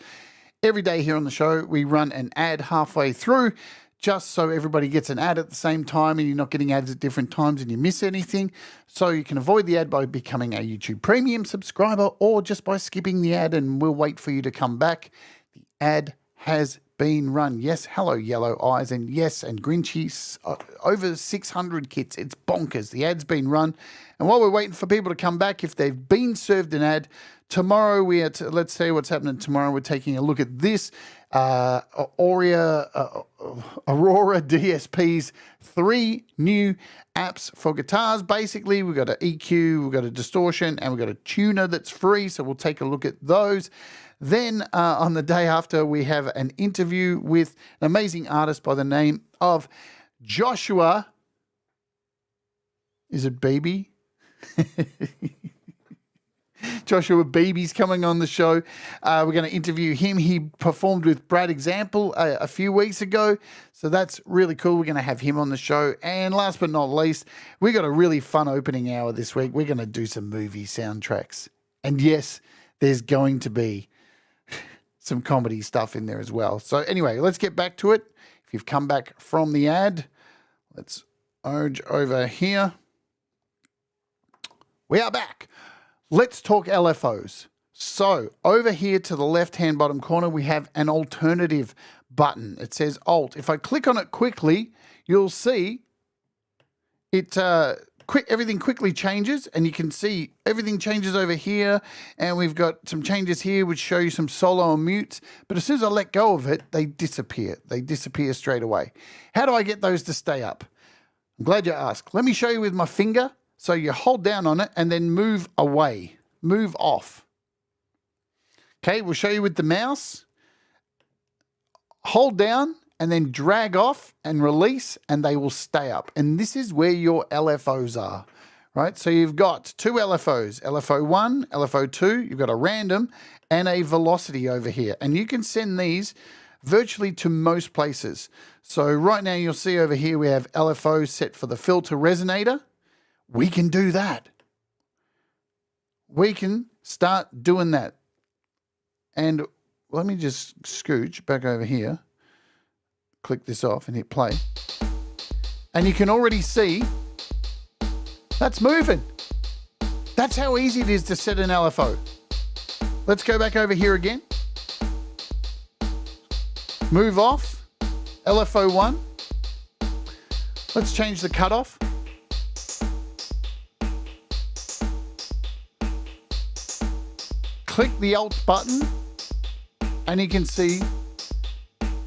[SPEAKER 1] Every day here on the show, we run an ad halfway through, just so everybody gets an ad at the same time and you're not getting ads at different times and you miss anything. So you can avoid the ad by becoming a YouTube Premium subscriber or just by skipping the ad, and we'll wait for you to come back. The ad has been run. Yes, hello, Yellow Eyes, and yes, and Grinchy, over 600 kits. It's bonkers. The ad's been run. And while we're waiting for people to come back, if they've been served an ad, tomorrow let's see what's happening tomorrow. We're taking a look at this Aurora DSP's 3 new apps for guitars. Basically, we've got an EQ, we've got a distortion, and we've got a tuner that's free. So we'll take a look at those. Then on the day after, we have an interview with an amazing artist by the name of Joshua. Is it Baby? Joshua Beebe's coming on the show. We're going to interview him. He performed with Brad Example a few weeks ago, so that's really cool. We're going to have him on the show. And last but not least, we got a really fun opening hour this week. We're going to do some movie soundtracks. And yes, there's going to be some comedy stuff in there as well. So anyway, let's get back to it. If you've come back from the ad, let's urge over here. We are back. Let's talk LFOs. So over here to the left-hand bottom corner, we have an alternative button. It says Alt. If I click on it quickly, you'll see it everything quickly changes, and you can see everything changes over here, and we've got some changes here which show you some solo and mutes, but as soon as I let go of it, they disappear. They disappear straight away. How do I get those to stay up? I'm glad you asked. Let me show you with my finger. So you hold down on it and then move away, move off. Okay, we'll show you with the mouse. Hold down and then drag off and release, and they will stay up. And this is where your LFOs are, right? So you've got 2 LFOs, LFO1, LFO2, you've got a random and a velocity over here. And you can send these virtually to most places. So right now you'll see over here we have LFO set for the filter resonator. We can do that. We can start doing that. And let me just scooch back over here. Click this off and hit play. And you can already see that's moving. That's how easy it is to set an LFO. Let's go back over here again. Move off. LFO1. Let's change the cutoff. Click the Alt button and you can see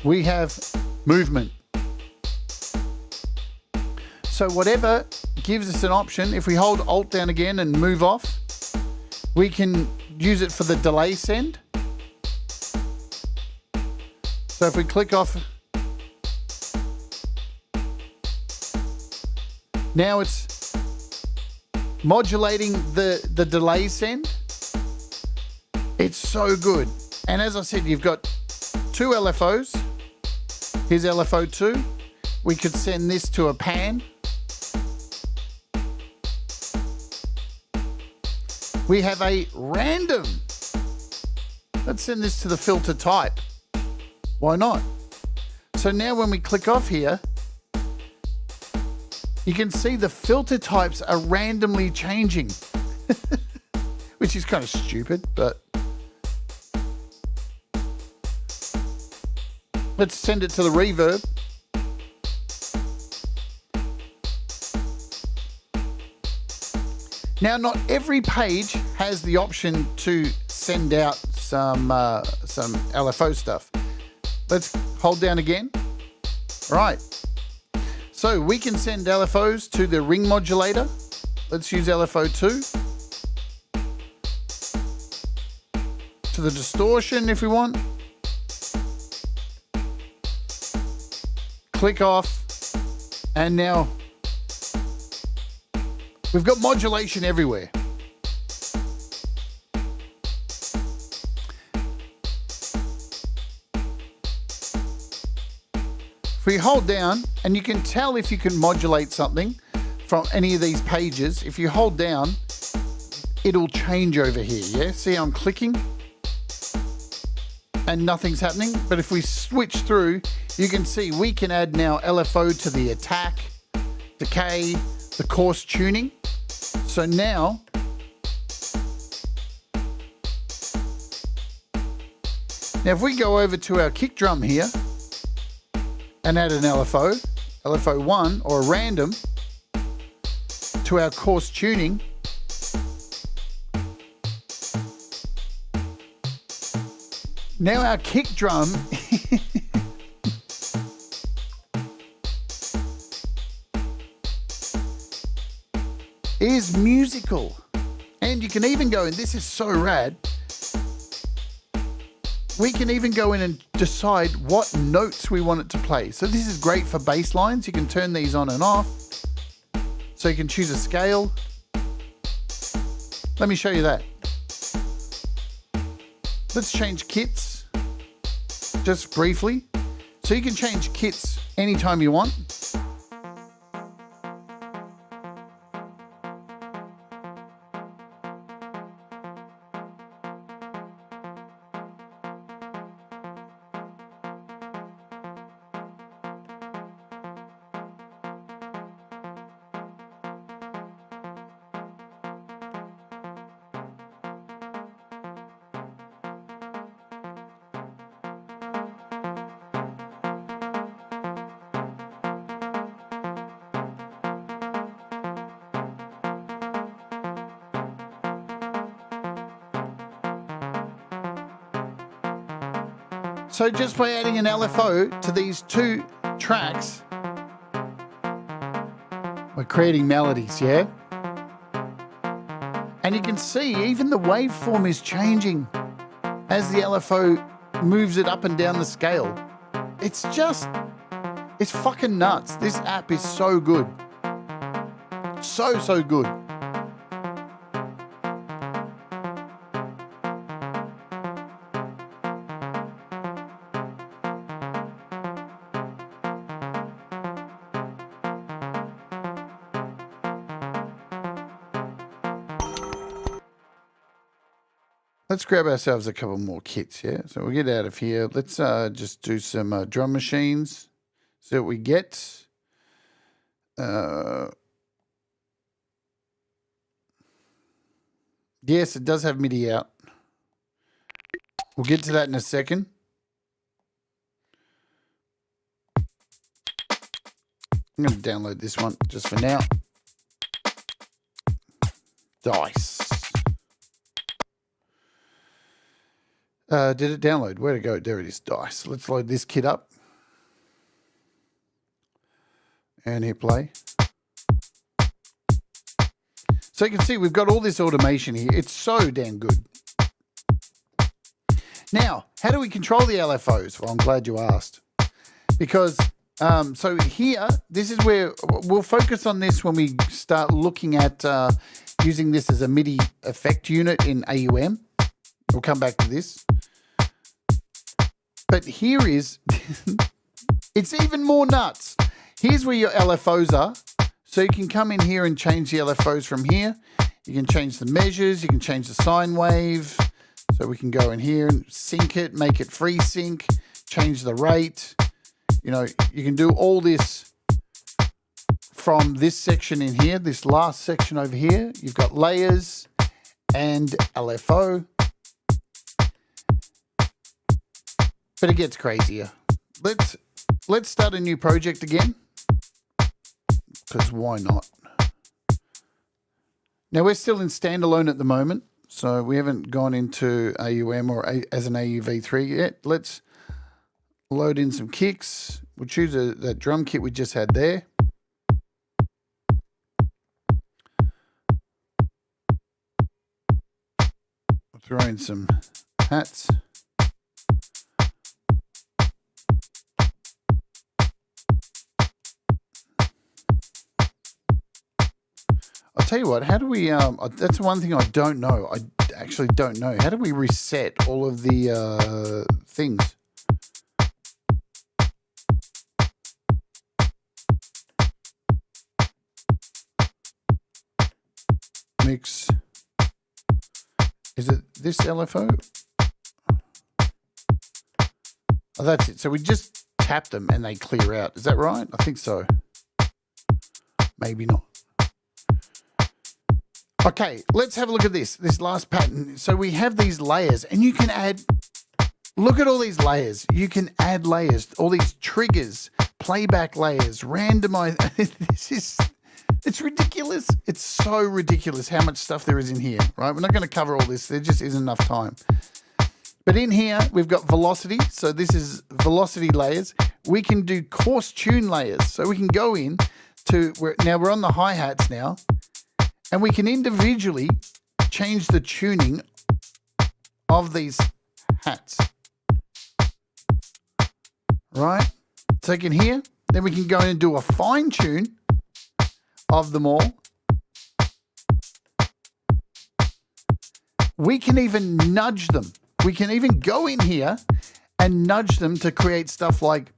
[SPEAKER 1] we have movement. So whatever gives us an option, if we hold Alt down again and move off, we can use it for the delay send. So if we click off, modulating the delay send. It's so good. And as I said, you've got 2 LFOs. Here's LFO 2. We could send this to a pan. We have a random. Let's send this to the filter type. Why not? So now when we click off here, you can see the filter types are randomly changing, which is kind of stupid, but let's send it to the reverb. Now, not every page has the option to send out some LFO stuff. Let's hold down again. Right. So we can send LFOs to the ring modulator. Let's use LFO 2. To the distortion if we want. Click off. And now we've got modulation everywhere. If we hold down, and you can tell if you can modulate something from any of these pages, if you hold down, it'll change over here, yeah? See how I'm clicking? And nothing's happening. But if we switch through, you can see we can add now LFO to the attack, decay, the coarse tuning. So now, if we go over to our kick drum here and add an LFO, LFO 1 or a random to our coarse tuning, now our kick drum is musical. And you can even go, and this is so rad, we can even go in and decide what notes we want it to play. So this is great for bass lines. You can turn these on and off. So you can choose a scale. Let me show you that. Let's change kits just briefly. So you can change kits anytime you want. So just by adding an LFO to these 2 tracks, we're creating melodies, yeah? And you can see even the waveform is changing as the LFO moves it up and down the scale. It's fucking nuts. This app is so good. So good. Let's grab ourselves a couple more kits, yeah? So we'll get out of here. Let's just do some drum machines. See what we get. Yes, it does have MIDI out. We'll get to that in a second. I'm going to download this one just for now. Dice. Did it download? Where'd it go? There it is, Dice. Let's load this kit up. And hit play. So you can see we've got all this automation here. It's so damn good. Now, how do we control the LFOs? Well, I'm glad you asked. Because, so here, this is where we'll focus on this when we start looking at, using this as a MIDI effect unit in AUM. We'll come back to this. But here is, it's even more nuts. Here's where your LFOs are. So you can come in here and change the LFOs from here. You can change the measures. You can change the sine wave. So we can go in here and sync it, make it free sync, change the rate. You know, you can do all this from this section in here, this last section over here. You've got layers and LFO. But it gets crazier. Let's start a new project again. Because why not? Now we're still in standalone at the moment, so we haven't gone into AUM or as an AUV3 yet. Let's load in some kicks. We'll choose that drum kit we just had there. We'll throw in some hats. I'll tell you what, how do we, that's one thing I don't know. I actually don't know. How do we reset all of the things? Mix. Is it this LFO? Oh, that's it. So we just tap them and they clear out. Is that right? I think so. Maybe not. Okay, let's have a look at this last pattern. So we have these layers and you can add, look at all these layers. You can add layers, all these triggers, playback layers, randomize. It's ridiculous. It's so ridiculous how much stuff there is in here, right? We're not going to cover all this. There just isn't enough time. But in here, we've got velocity. So this is velocity layers. We can do coarse tune layers. So we can go in to, now we're on the hi-hats now. And we can individually change the tuning of these hats. Right? So you can hear. Then we can go in and do a fine tune of them all. We can even nudge them. We can even go in here and nudge them to create stuff like,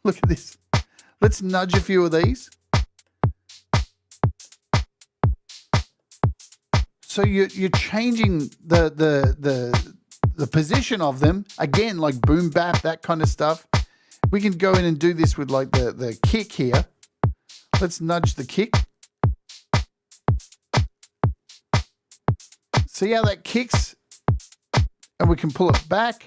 [SPEAKER 1] look at this. Let's nudge a few of these. So you're changing the position of them, again, like boom bap, that kind of stuff. We can go in and do this with like the kick here. Let's nudge the kick. See how that kicks? And we can pull it back.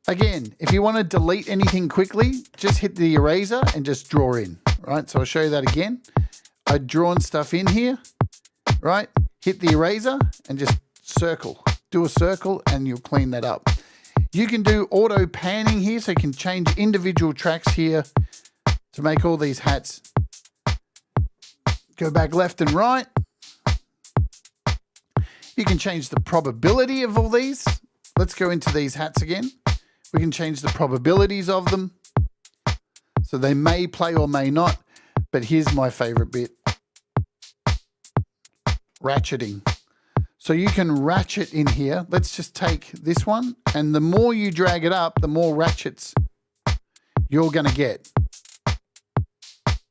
[SPEAKER 1] Again, if you want to delete anything quickly, just hit the eraser and just draw in. Right, so I'll show you that again. I've drawn stuff in here, right? Hit the eraser and just circle. Do a circle and you'll clean that up. You can do auto panning here, so you can change individual tracks here to make all these hats go back left and right. You can change the probability of all these. Let's go into these hats again. We can change the probabilities of them. So they may play or may not, but here's my favorite bit. Ratcheting. So you can ratchet in here. Let's just take this one, and the more you drag it up, the more ratchets you're going to get.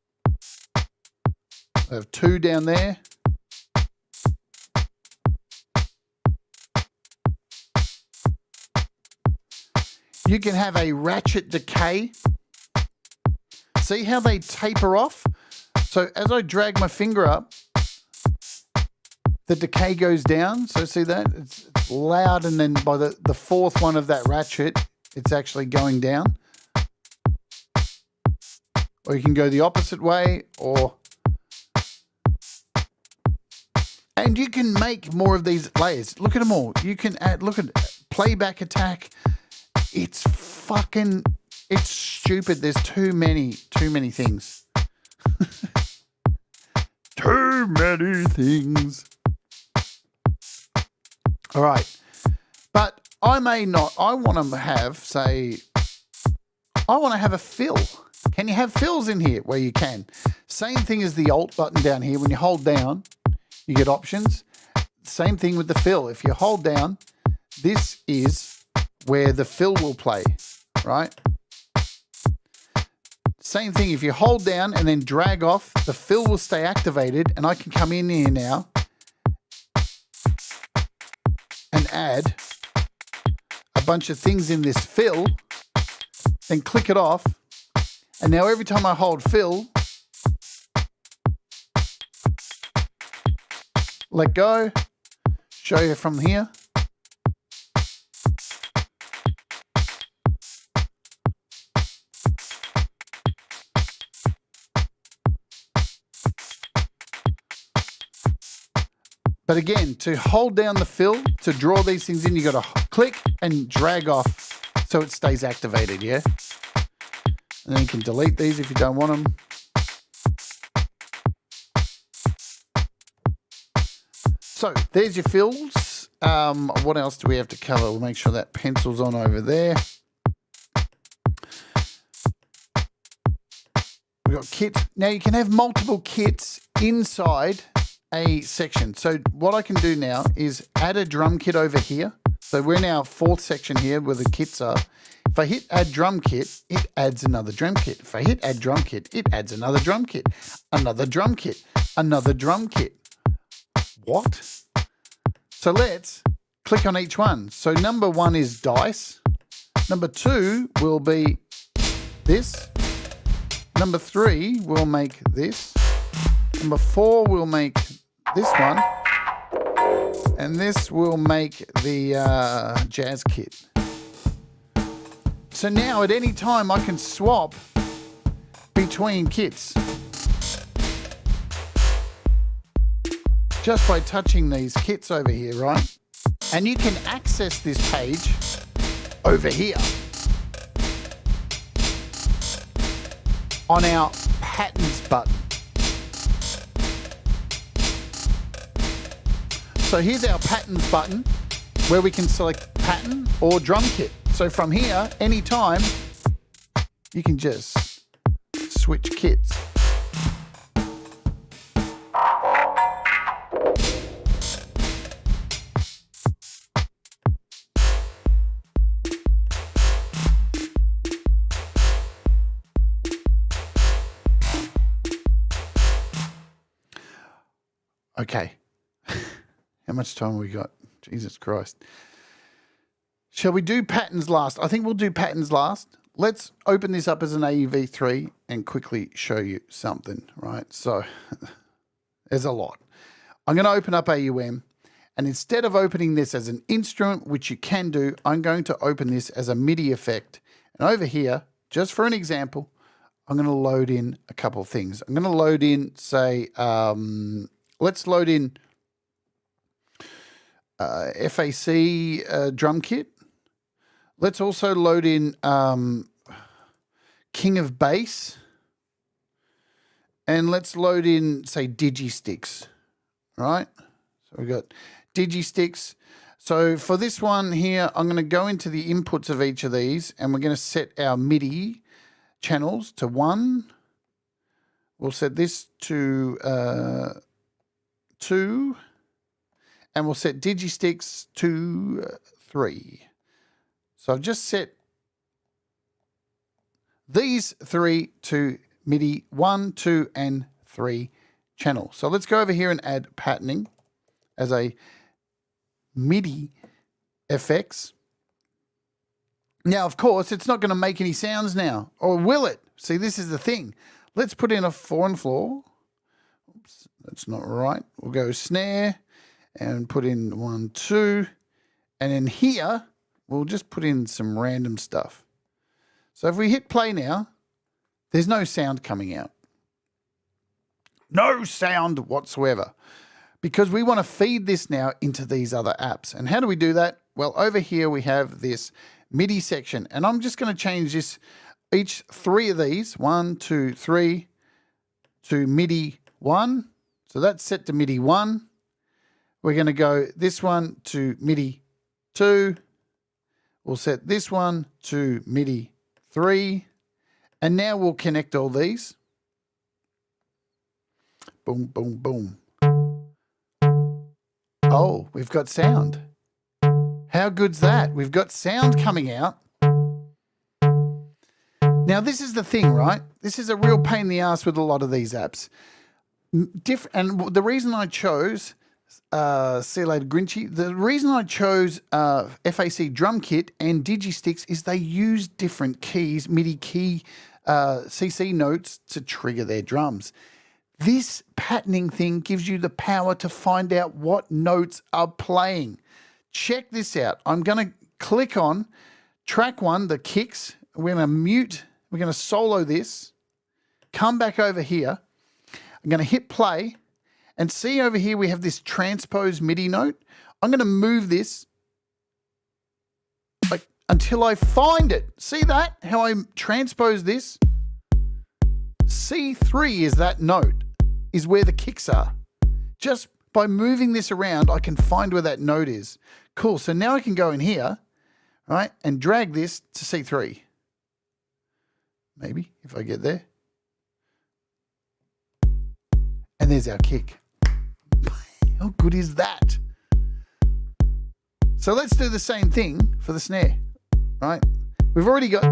[SPEAKER 1] I have 2 down there. You can have a ratchet decay. See how they taper off? So as I drag my finger up, the decay goes down. So see that? It's loud, and then by the fourth one of that ratchet, it's actually going down. Or you can go the opposite way, or... And you can make more of these layers. Look at them all. You can add, look at playback attack. It's fucking... It's stupid. There's too many things. Too many things. All right. But I may not, I want to have, say, I want to have a fill. Can you have fills in here? Where you can. Same thing as the Alt button down here. When you hold down, you get options. Same thing with the fill. If you hold down, this is where the fill will play, right? Same thing, if you hold down and then drag off, the fill will stay activated, and I can come in here now and add a bunch of things in this fill, then click it off, and now every time I hold fill, let go, show you from here. But again, to hold down the fill, to draw these things in, you got to click and drag off so it stays activated, yeah? And then you can delete these if you don't want them. So there's your fills. What else do we have to cover? We'll make sure that pencil's on over there. We've got kits. Now you can have multiple kits inside a section. So what I can do now is add a drum kit over here. So we're in our fourth section here where the kits are. If I hit add drum kit, it adds another drum kit. If I hit add drum kit, it adds another drum kit, another drum kit, another drum kit. What? So let's click on each one. So number 1 is dice. Number 2 will be this. Number 3 will make this. Number 4 will make this one, and this will make the jazz kit. So now at any time I can swap between kits just by touching these kits over here, right? And you can access this page over here on our patterns button. So here's our patterns button where we can select pattern or drum kit. So from here, anytime, you can just switch kits. Okay. How much time have we got? Jesus Christ. Shall we do patterns last? I think we'll do patterns last. Let's open this up as an AUV3 and quickly show you something, right? So there's a lot. I'm going to open up AUM, and instead of opening this as an instrument, which you can do, I'm going to open this as a MIDI effect. And over here, just for an example, I'm going to load in a couple of things. I'm going to load in, say, let's load in FAC drum kit. Let's also load in King of Bass. And let's load in, say, Digi-Sticks, right? So we've got Digi-Sticks. So for this one here, I'm going to go into the inputs of each of these, and we're going to set our MIDI channels to 1. We'll set this to 2. And we'll set Digi-Sticks to 3. So I've just set these 3 to MIDI 1, 2, and 3 channel. So let's go over here and add patterning as a MIDI FX. Now, of course, it's not going to make any sounds now, or will it? See, this is the thing. Let's put in a 4 and floor. Oops, that's not right. We'll go snare and put in 1, 2, and in here we'll just put in some random stuff. So if we hit play now, there's no sound coming out. No sound whatsoever, because we want to feed this now into these other apps. And how do we do that? Well, over here we have this MIDI section, and I'm just going to change this, each 3 of these, 1, 2, 3, to MIDI 1. So that's set to MIDI 1. We're going to go this one to MIDI 2. We'll set this one to MIDI 3. And now we'll connect all these. Boom, boom, boom. Oh, we've got sound. How good's that? We've got sound coming out. Now, this is the thing, right? This is a real pain in the ass with a lot of these apps. And the reason I chose, see you later, Grinchy, the reason I chose FAC Drum Kit and Digisticks is they use different keys, MIDI key, CC notes to trigger their drums. This patterning thing gives you the power to find out what notes are playing. Check this out. I'm going to click on track 1, the kicks. We're going to mute. We're going to solo this. Come back over here. I'm going to hit play and see over here we have this transpose MIDI note. I'm going to move this like until I find it. See that? How I transpose this? C3 is that note, is where the kicks are. Just by moving this around, I can find where that note is. Cool. So now I can go in here, right, and drag this to C3. Maybe if I get there. And there's our kick. How good is that? So let's do the same thing for the snare, right? We've already got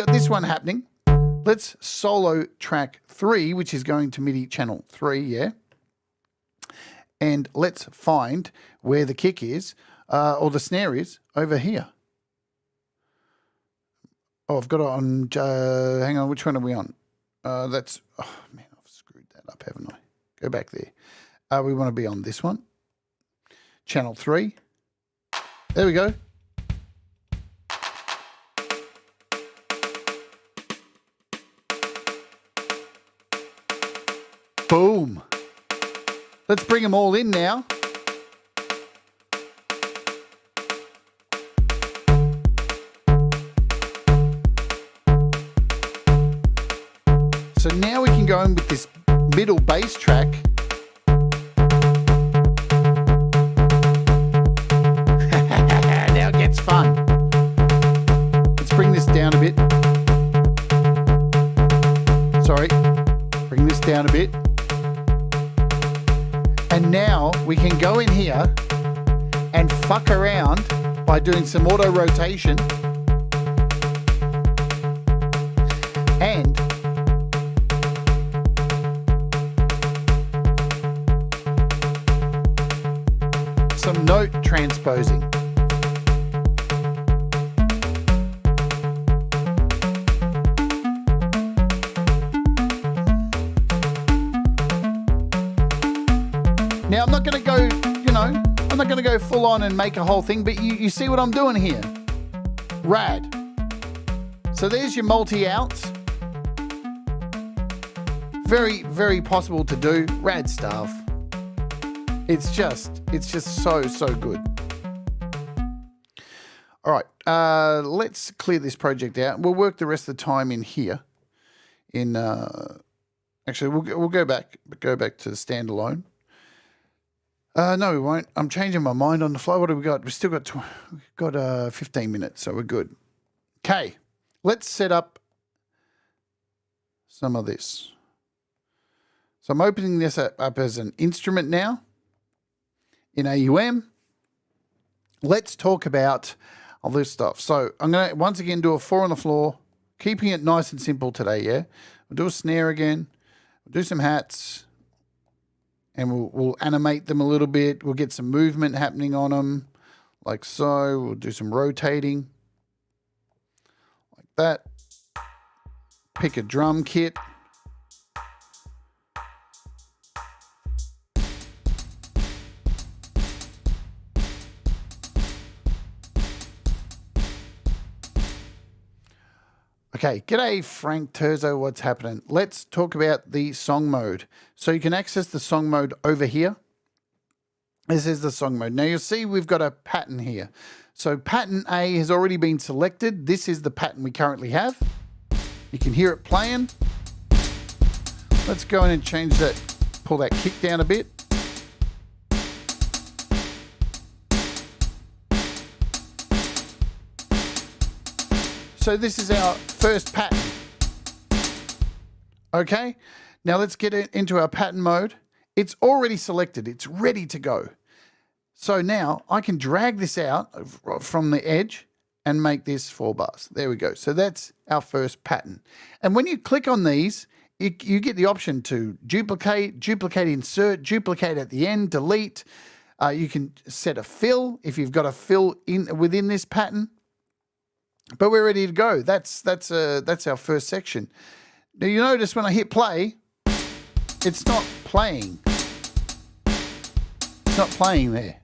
[SPEAKER 1] this one happening. Let's solo track 3, which is going to MIDI channel 3, yeah? And let's find where the kick is, or the snare is, over here. Oh, I've got it on, hang on, which one are we on? Oh man, I've screwed that up, haven't I? Go back there. We want to be on this one. Channel 3. There we go. Boom. Let's bring them all in now. So now we can go in with this middle bass track. Now it gets fun. Let's bring this down a bit. Sorry. Bring this down a bit. And now we can go in here and fuck around by doing some auto rotation and some note transposing. Now, I'm not going to go, I'm not going to go full on and make a whole thing, but you see what I'm doing here. Rad. So there's your multi-outs. Very, very possible to do. Rad stuff. It's just so good. All right, let's clear this project out. We'll work the rest of the time in here. Actually, we'll go back to the standalone. No, we won't. I'm changing my mind on the fly. What have we got? We've still got 15 minutes, so we're good. Okay, let's set up some of this. So I'm opening this up as an instrument now in AUM. Let's talk about all this stuff. So I'm going to once again do a 4 on the floor, keeping it nice and simple today, yeah? We'll do a snare again. We'll do some hats. And we'll animate them a little bit. We'll get some movement happening on them, like so. We'll do some rotating, like that. Pick a drum kit. Okay, g'day Frank Terzo, what's happening? Let's talk about the song mode. So you can access the song mode over here. This is the song mode. Now you'll see we've got a pattern here. So pattern A has already been selected. This is the pattern we currently have. You can hear it playing. Let's go in and change that, pull that kick down a bit. So this is our first pattern. Okay, now let's get it into our pattern mode. It's already selected. It's ready to go. So now I can drag this out from the edge and make this 4 bars. There we go. So that's our first pattern. And when you click on these, you get the option to duplicate, insert, duplicate at the end, delete. You can set a fill if you've got a fill within this pattern. But we're ready to go. That's our first section. Now you notice when I hit play, it's not playing. It's not playing there.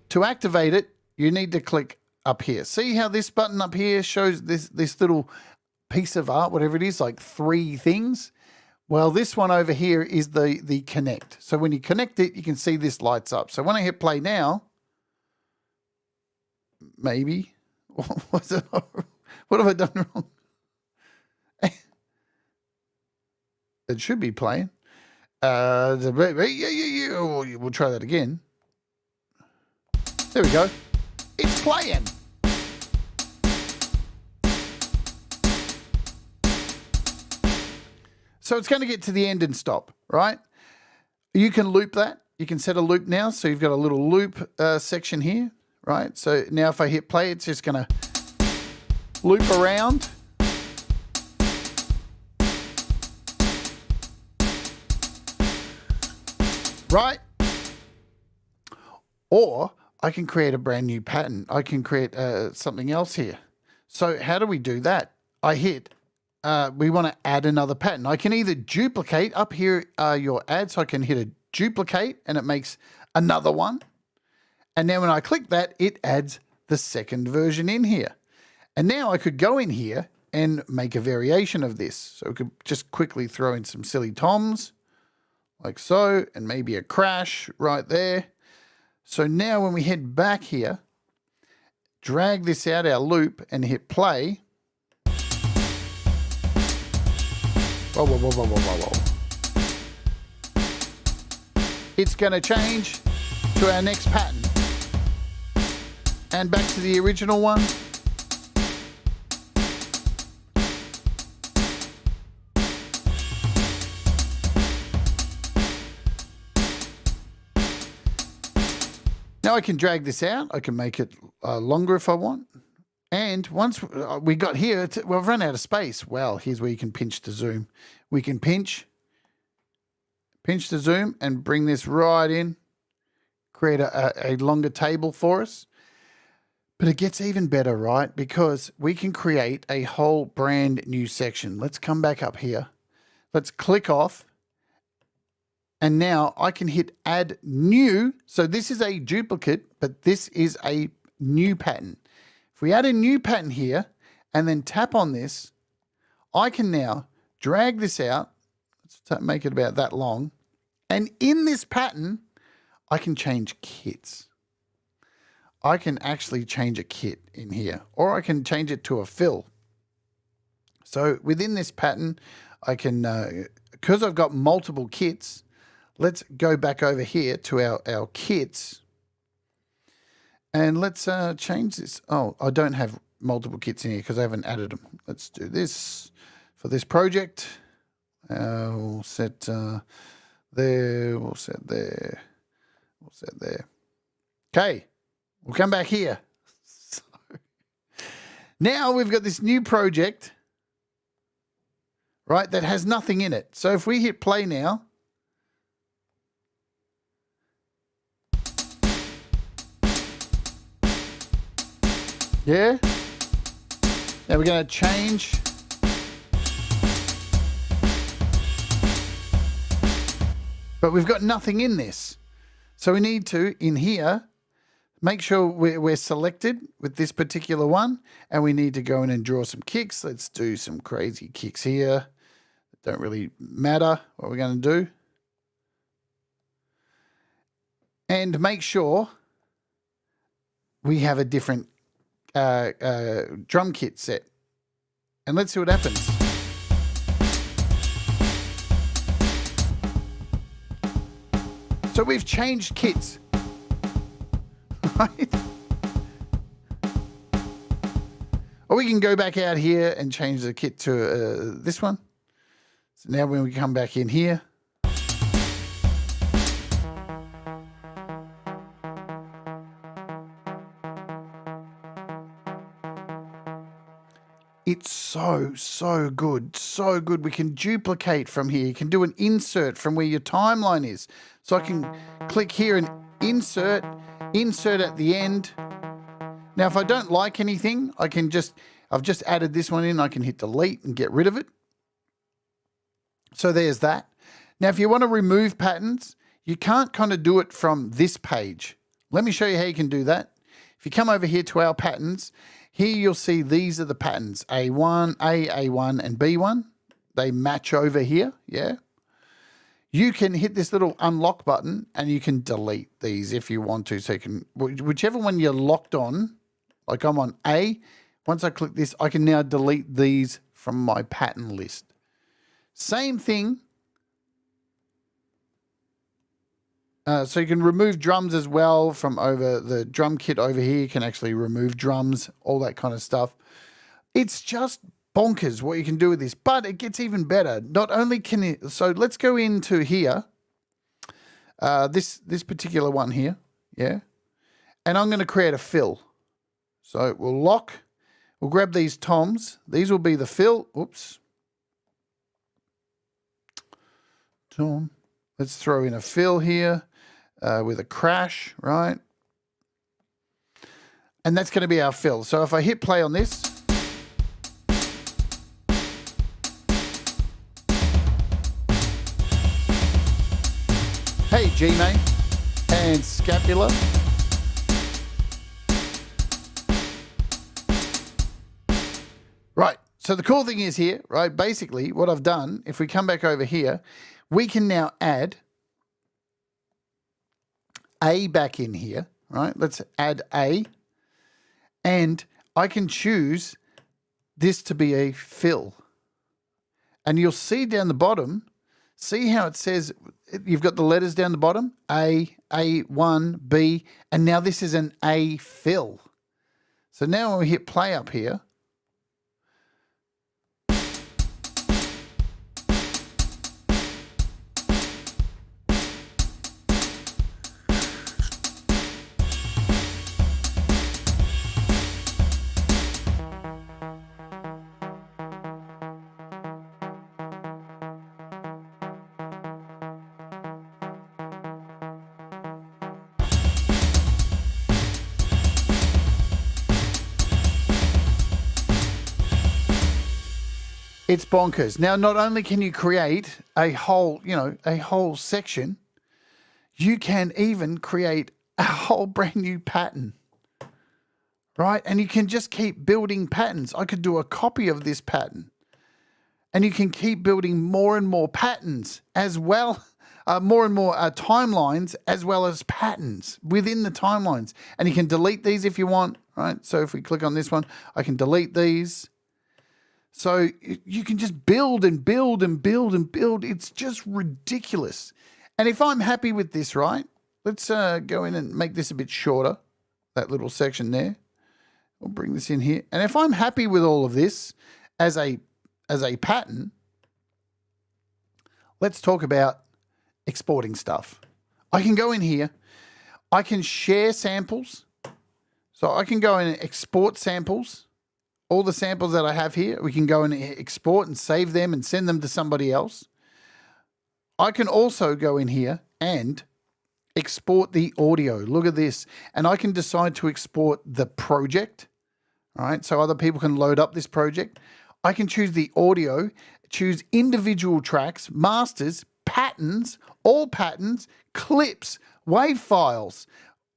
[SPEAKER 1] To activate it, you need to click up here. See how this button up here shows this little piece of art, whatever it is, like 3 things? Well, this one over here is the connect. So when you connect it, you can see this lights up. So when I hit play now, maybe, what have I done wrong? It should be playing. We'll try that again. There we go. It's playing. So it's going to get to the end and stop, right? You can loop that. You can set a loop now. So you've got a little loop section here, right? So now if I hit play, it's just going to loop around. Right? Or I can create a brand new pattern. I can create something else here. So how do we do that? I hit, we want to add another pattern. I can either duplicate up here your add, so I can hit a duplicate and it makes another one. And then when I click that, it adds the second version in here. And now I could go in here and make a variation of this. So we could just quickly throw in some silly toms like so, and maybe a crash right there. So now when we head back here, drag this out our loop and hit play. Whoa, whoa, whoa, whoa, whoa, whoa, whoa. It's going to change to our next pattern. And back to the original one. Now I can drag this out. I can make it longer if I want. And once we got here, we've run out of space. Well, here's where you can pinch to zoom. We can pinch to zoom and bring this right in, create a longer table for us. But it gets even better, right? Because we can create a whole brand new section. Let's come back up here. Let's click off. And now I can hit add new. So this is a duplicate, but this is a new pattern. If we add a new pattern here and then tap on this, I can now drag this out. Let's make it about that long. And in this pattern, I can change kits. I can actually change a kit in here, or I can change it to a fill. So within this pattern, I can, because I've got multiple kits, let's go back over here to our kits and let's change this. Oh, I don't have multiple kits in here because I haven't added them. Let's do this for this project. We'll set there, we'll set there, we'll set there. Okay, we'll come back here. So, now we've got this new project, right, that has nothing in it. So if we hit play now, yeah. Now we're going to change. But we've got nothing in this. So we need to, in here, make sure we're selected with this particular one. And we need to go in and draw some kicks. Let's do some crazy kicks here. Don't really matter what we're going to do. And make sure we have a different drum kit set, and let's see what happens. So we've changed kits, right? Or we can go back out here and change the kit to this one. So now when we come back in here, it's so good, so good. We can duplicate from here. You can do an insert from where your timeline is. So I can click here and insert at the end. Now, if I don't like anything, I've just added this one in. I can hit delete and get rid of it. So there's that. Now, if you want to remove patterns, you can't kind of do it from this page. Let me show you how you can do that. If you come over here to our patterns, here you'll see these are the patterns, A1, A1, and B1. They match over here, yeah? You can hit this little unlock button and you can delete these if you want to. So you can, whichever one you're locked on, like I'm on A, once I click this, I can now delete these from my pattern list. Same thing. So you can remove drums as well from over the drum kit over here. You can actually remove drums, all that kind of stuff. It's just bonkers what you can do with this, but it gets even better. Not only can it, so let's go into here, this particular one here, yeah, and I'm going to create a fill. So we'll grab these toms. These will be the fill. Oops. Tom. Let's throw in a fill here with a crash, right? And that's going to be our fill. So if I hit play on this, hey, G mate, and scapula. Right, so the cool thing is here, right, basically what I've done, if we come back over here, we can now add A back in here, right? Let's add A, and I can choose this to be a fill. And you'll see down the bottom, see how it says, you've got the letters down the bottom, A, A1, B, and now this is an A fill. So now when we hit play up here, it's bonkers. Now, not only can you create a whole, a whole section, you can even create a whole brand new pattern, right? And you can just keep building patterns. I could do a copy of this pattern, and you can keep building more and more patterns as well, more and more timelines as well as patterns within the timelines. And you can delete these if you want, right? So if we click on this one, I can delete these. So you can just build and build and build and build. It's just ridiculous. And if I'm happy with this, right, let's go in and make this a bit shorter, that little section there. We'll bring this in here. And if I'm happy with all of this as a pattern, let's talk about exporting stuff. I can go in here. I can share samples. So I can go in and export samples. All the samples that I have here, we can go and export and save them and send them to somebody else. I can also go in here and export the audio. Look at this. And I can decide to export the project, all right? So other people can load up this project. I can choose the audio, choose individual tracks, masters, patterns, all patterns, clips, wave files,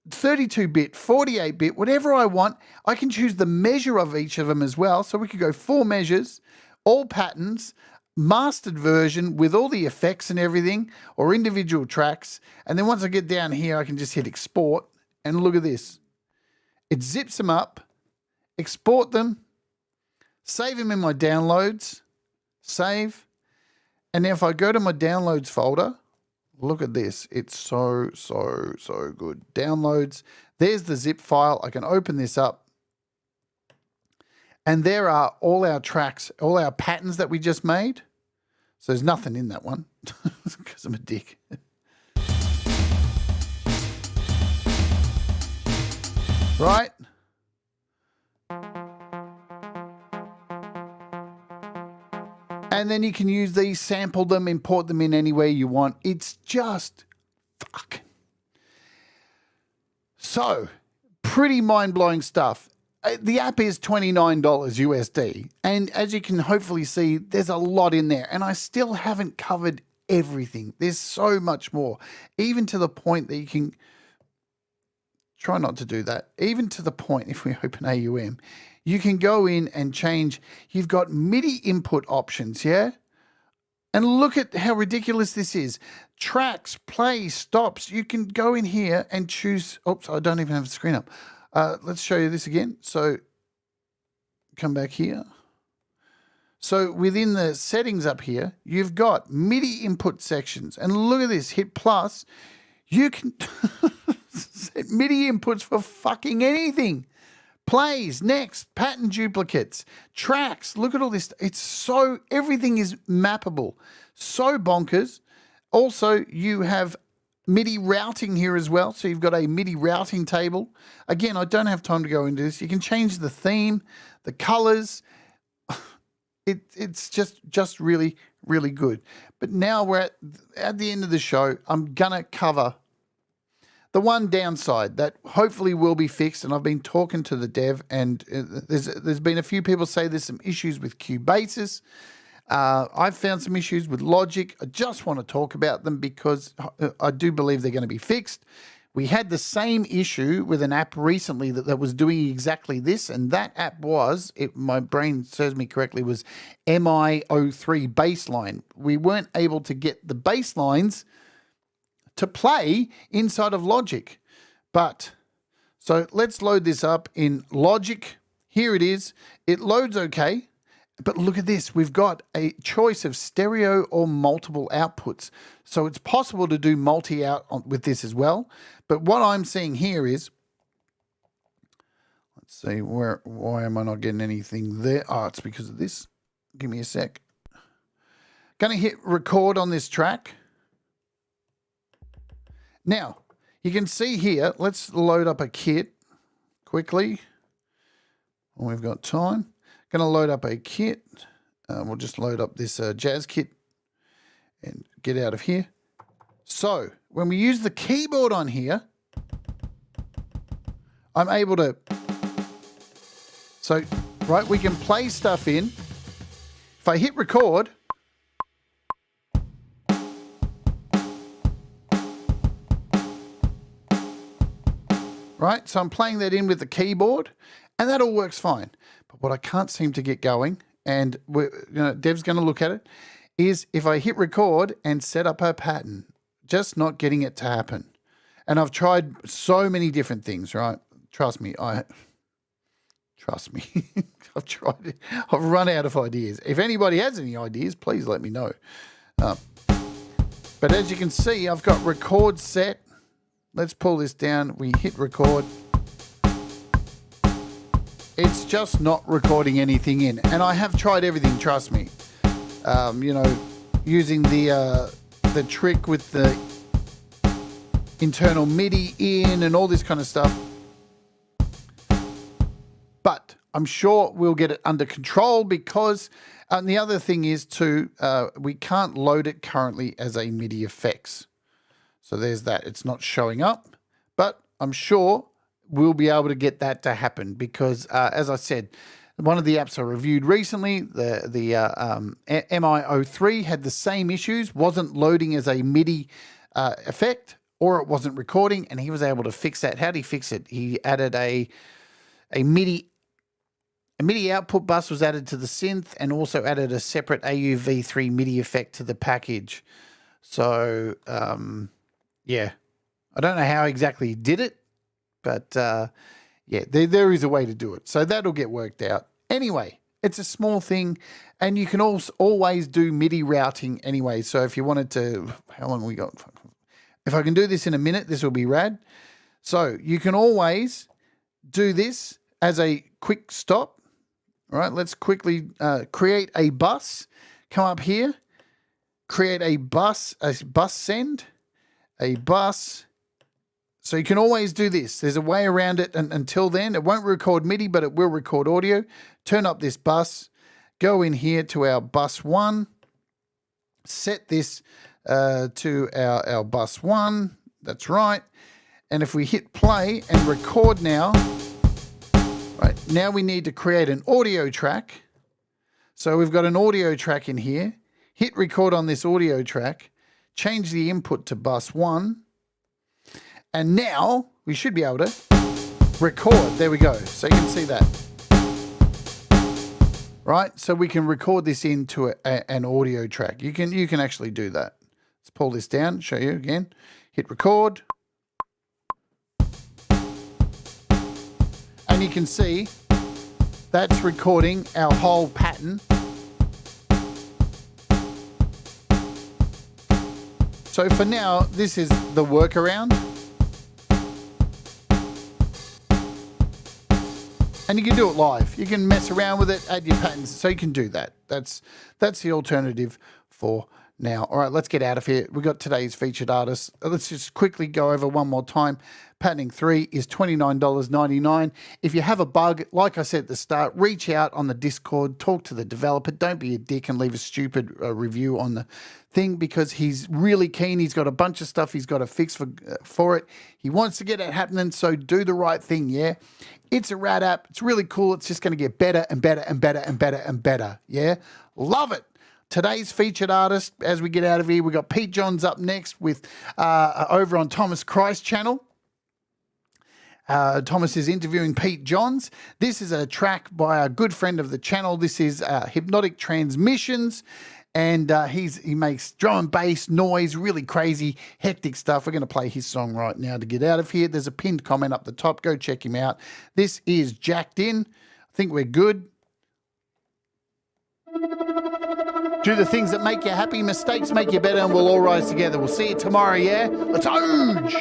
[SPEAKER 1] 32-bit, 48-bit, whatever I want. I can choose the measure of each of them as well. So we could go 4 measures, all patterns, mastered version with all the effects and everything, or individual tracks. And then once I get down here, I can just hit export. And look at this. It zips them up, export them, save them in my downloads, save. And now if I go to my downloads folder, look at this. It's so good. Downloads. There's the zip file. I can open this up. And there are all our tracks, all our patterns that we just made. So there's nothing in that one because I'm a dick. Right? And then you can use these, sample them, import them in anywhere you want. It's just fuck. So, pretty mind-blowing stuff. The app is $29 USD. And as you can hopefully see, there's a lot in there. And I still haven't covered everything. There's so much more. Even to the point that you can... Try not to do that. Even to the point, if we open AUM, you can go in and change. You've got MIDI input options, yeah? And look at how ridiculous this is. Tracks, play, stops. You can go in here and choose. Oops, I don't even have the screen up. Let's show you this again. So come back here. So within the settings up here, you've got MIDI input sections. And look at this, hit plus. You can set MIDI inputs for fucking anything. Plays, next, pattern duplicates, tracks. Look at all this. It's so, everything is mappable. So bonkers. Also, you have MIDI routing here as well. So you've got a MIDI routing table. Again, I don't have time to go into this. You can change the theme, the colors. It's just really, really good. But now we're at the end of the show. I'm going to cover the one downside that hopefully will be fixed, and I've been talking to the dev, and there's been a few people say there's some issues with Cubasis. I've found some issues with Logic. I just want to talk about them because I do believe they're going to be fixed. We had the same issue with an app recently that was doing exactly this, and that app was, my brain serves me correctly, was MI03 baseline. We weren't able to get the baselines to play inside of Logic. But, so let's load this up in Logic. Here it is. It loads okay. But look at this. We've got a choice of stereo or multiple outputs. So it's possible to do multi-out with this as well. But what I'm seeing here is, let's see, why am I not getting anything there? Oh, it's because of this. Give me a sec. Going to hit record on this track. Now, you can see here, let's load up a kit quickly. We've got time. Going to load up a kit. We'll just load up this jazz kit and get out of here. So, when we use the keyboard on here, I'm able to... So, right, we can play stuff in. If I hit record... Right, so I'm playing that in with the keyboard, and that all works fine. But what I can't seem to get going, and Dev's going to look at it, is if I hit record and set up a pattern, just not getting it to happen. And I've tried so many different things, right? Trust me, I've tried it. I've run out of ideas. If anybody has any ideas, please let me know. But as you can see, I've got record set. Let's pull this down. We hit record. It's just not recording anything in. And I have tried everything, trust me. Using the trick with the internal MIDI in and all this kind of stuff. But I'm sure we'll get it under control because the other thing is too, we can't load it currently as a MIDI effects. So there's that. It's not showing up, but I'm sure we'll be able to get that to happen because, as I said, one of the apps I reviewed recently, the MI03 had the same issues, wasn't loading as a MIDI effect, or it wasn't recording, and he was able to fix that. How did he fix it? He added a MIDI output bus was added to the synth and also added a separate AUV3 MIDI effect to the package. So, yeah, I don't know how exactly he did it, but yeah, there is a way to do it. So that'll get worked out. Anyway, it's a small thing, and you can also always do MIDI routing anyway. So if you wanted to, how long we got? If I can do this in a minute, this will be rad. So you can always do this as a quick stop. All right, let's quickly create a bus. Come up here, create a bus send, a bus. So you can always do this. There's a way around it, and until then, it won't record MIDI, but it will record audio. Turn up this bus, go in here to our bus 1, set this to our bus 1. That's right. And if we hit play and record now, right, now we need to create an audio track. So we've got an audio track in here. Hit record on this audio track, change the input to bus 1. And now we should be able to record. There we go. So you can see that. Right? So we can record this into an audio track. You can actually do that. Let's pull this down, show you again. Hit record. And you can see that's recording our whole pattern. So for now, this is the workaround. And you can do it live. You can mess around with it, add your patterns. So you can do that. That's the alternative for now. All right, let's get out of here. We've got today's featured artist. Let's just quickly go over one more time. Patterning 3 is $29.99. If you have a bug, like I said at the start, reach out on the Discord, talk to the developer. Don't be a dick and leave a stupid review on the thing, because he's really keen. He's got a bunch of stuff he's got to fix for it. He wants to get it happening, so do the right thing, yeah? It's a rad app. It's really cool. It's just going to get better and better and better and better and better, yeah? Love it. Today's featured artist, as we get out of here, we got Pete Johns up next with over on Thomas Christ's channel. Thomas is interviewing Pete Johns. This is a track by a good friend of the channel. This is Hypnotic Transmissions, and he makes drum and bass, noise, really crazy, hectic stuff. We're going to play his song right now to get out of here. There's a pinned comment up the top. Go check him out. This is Jacked In. I think we're good. Do the things that make you happy. Mistakes make you better, and we'll all rise together. We'll see you tomorrow, yeah? Let's ooge!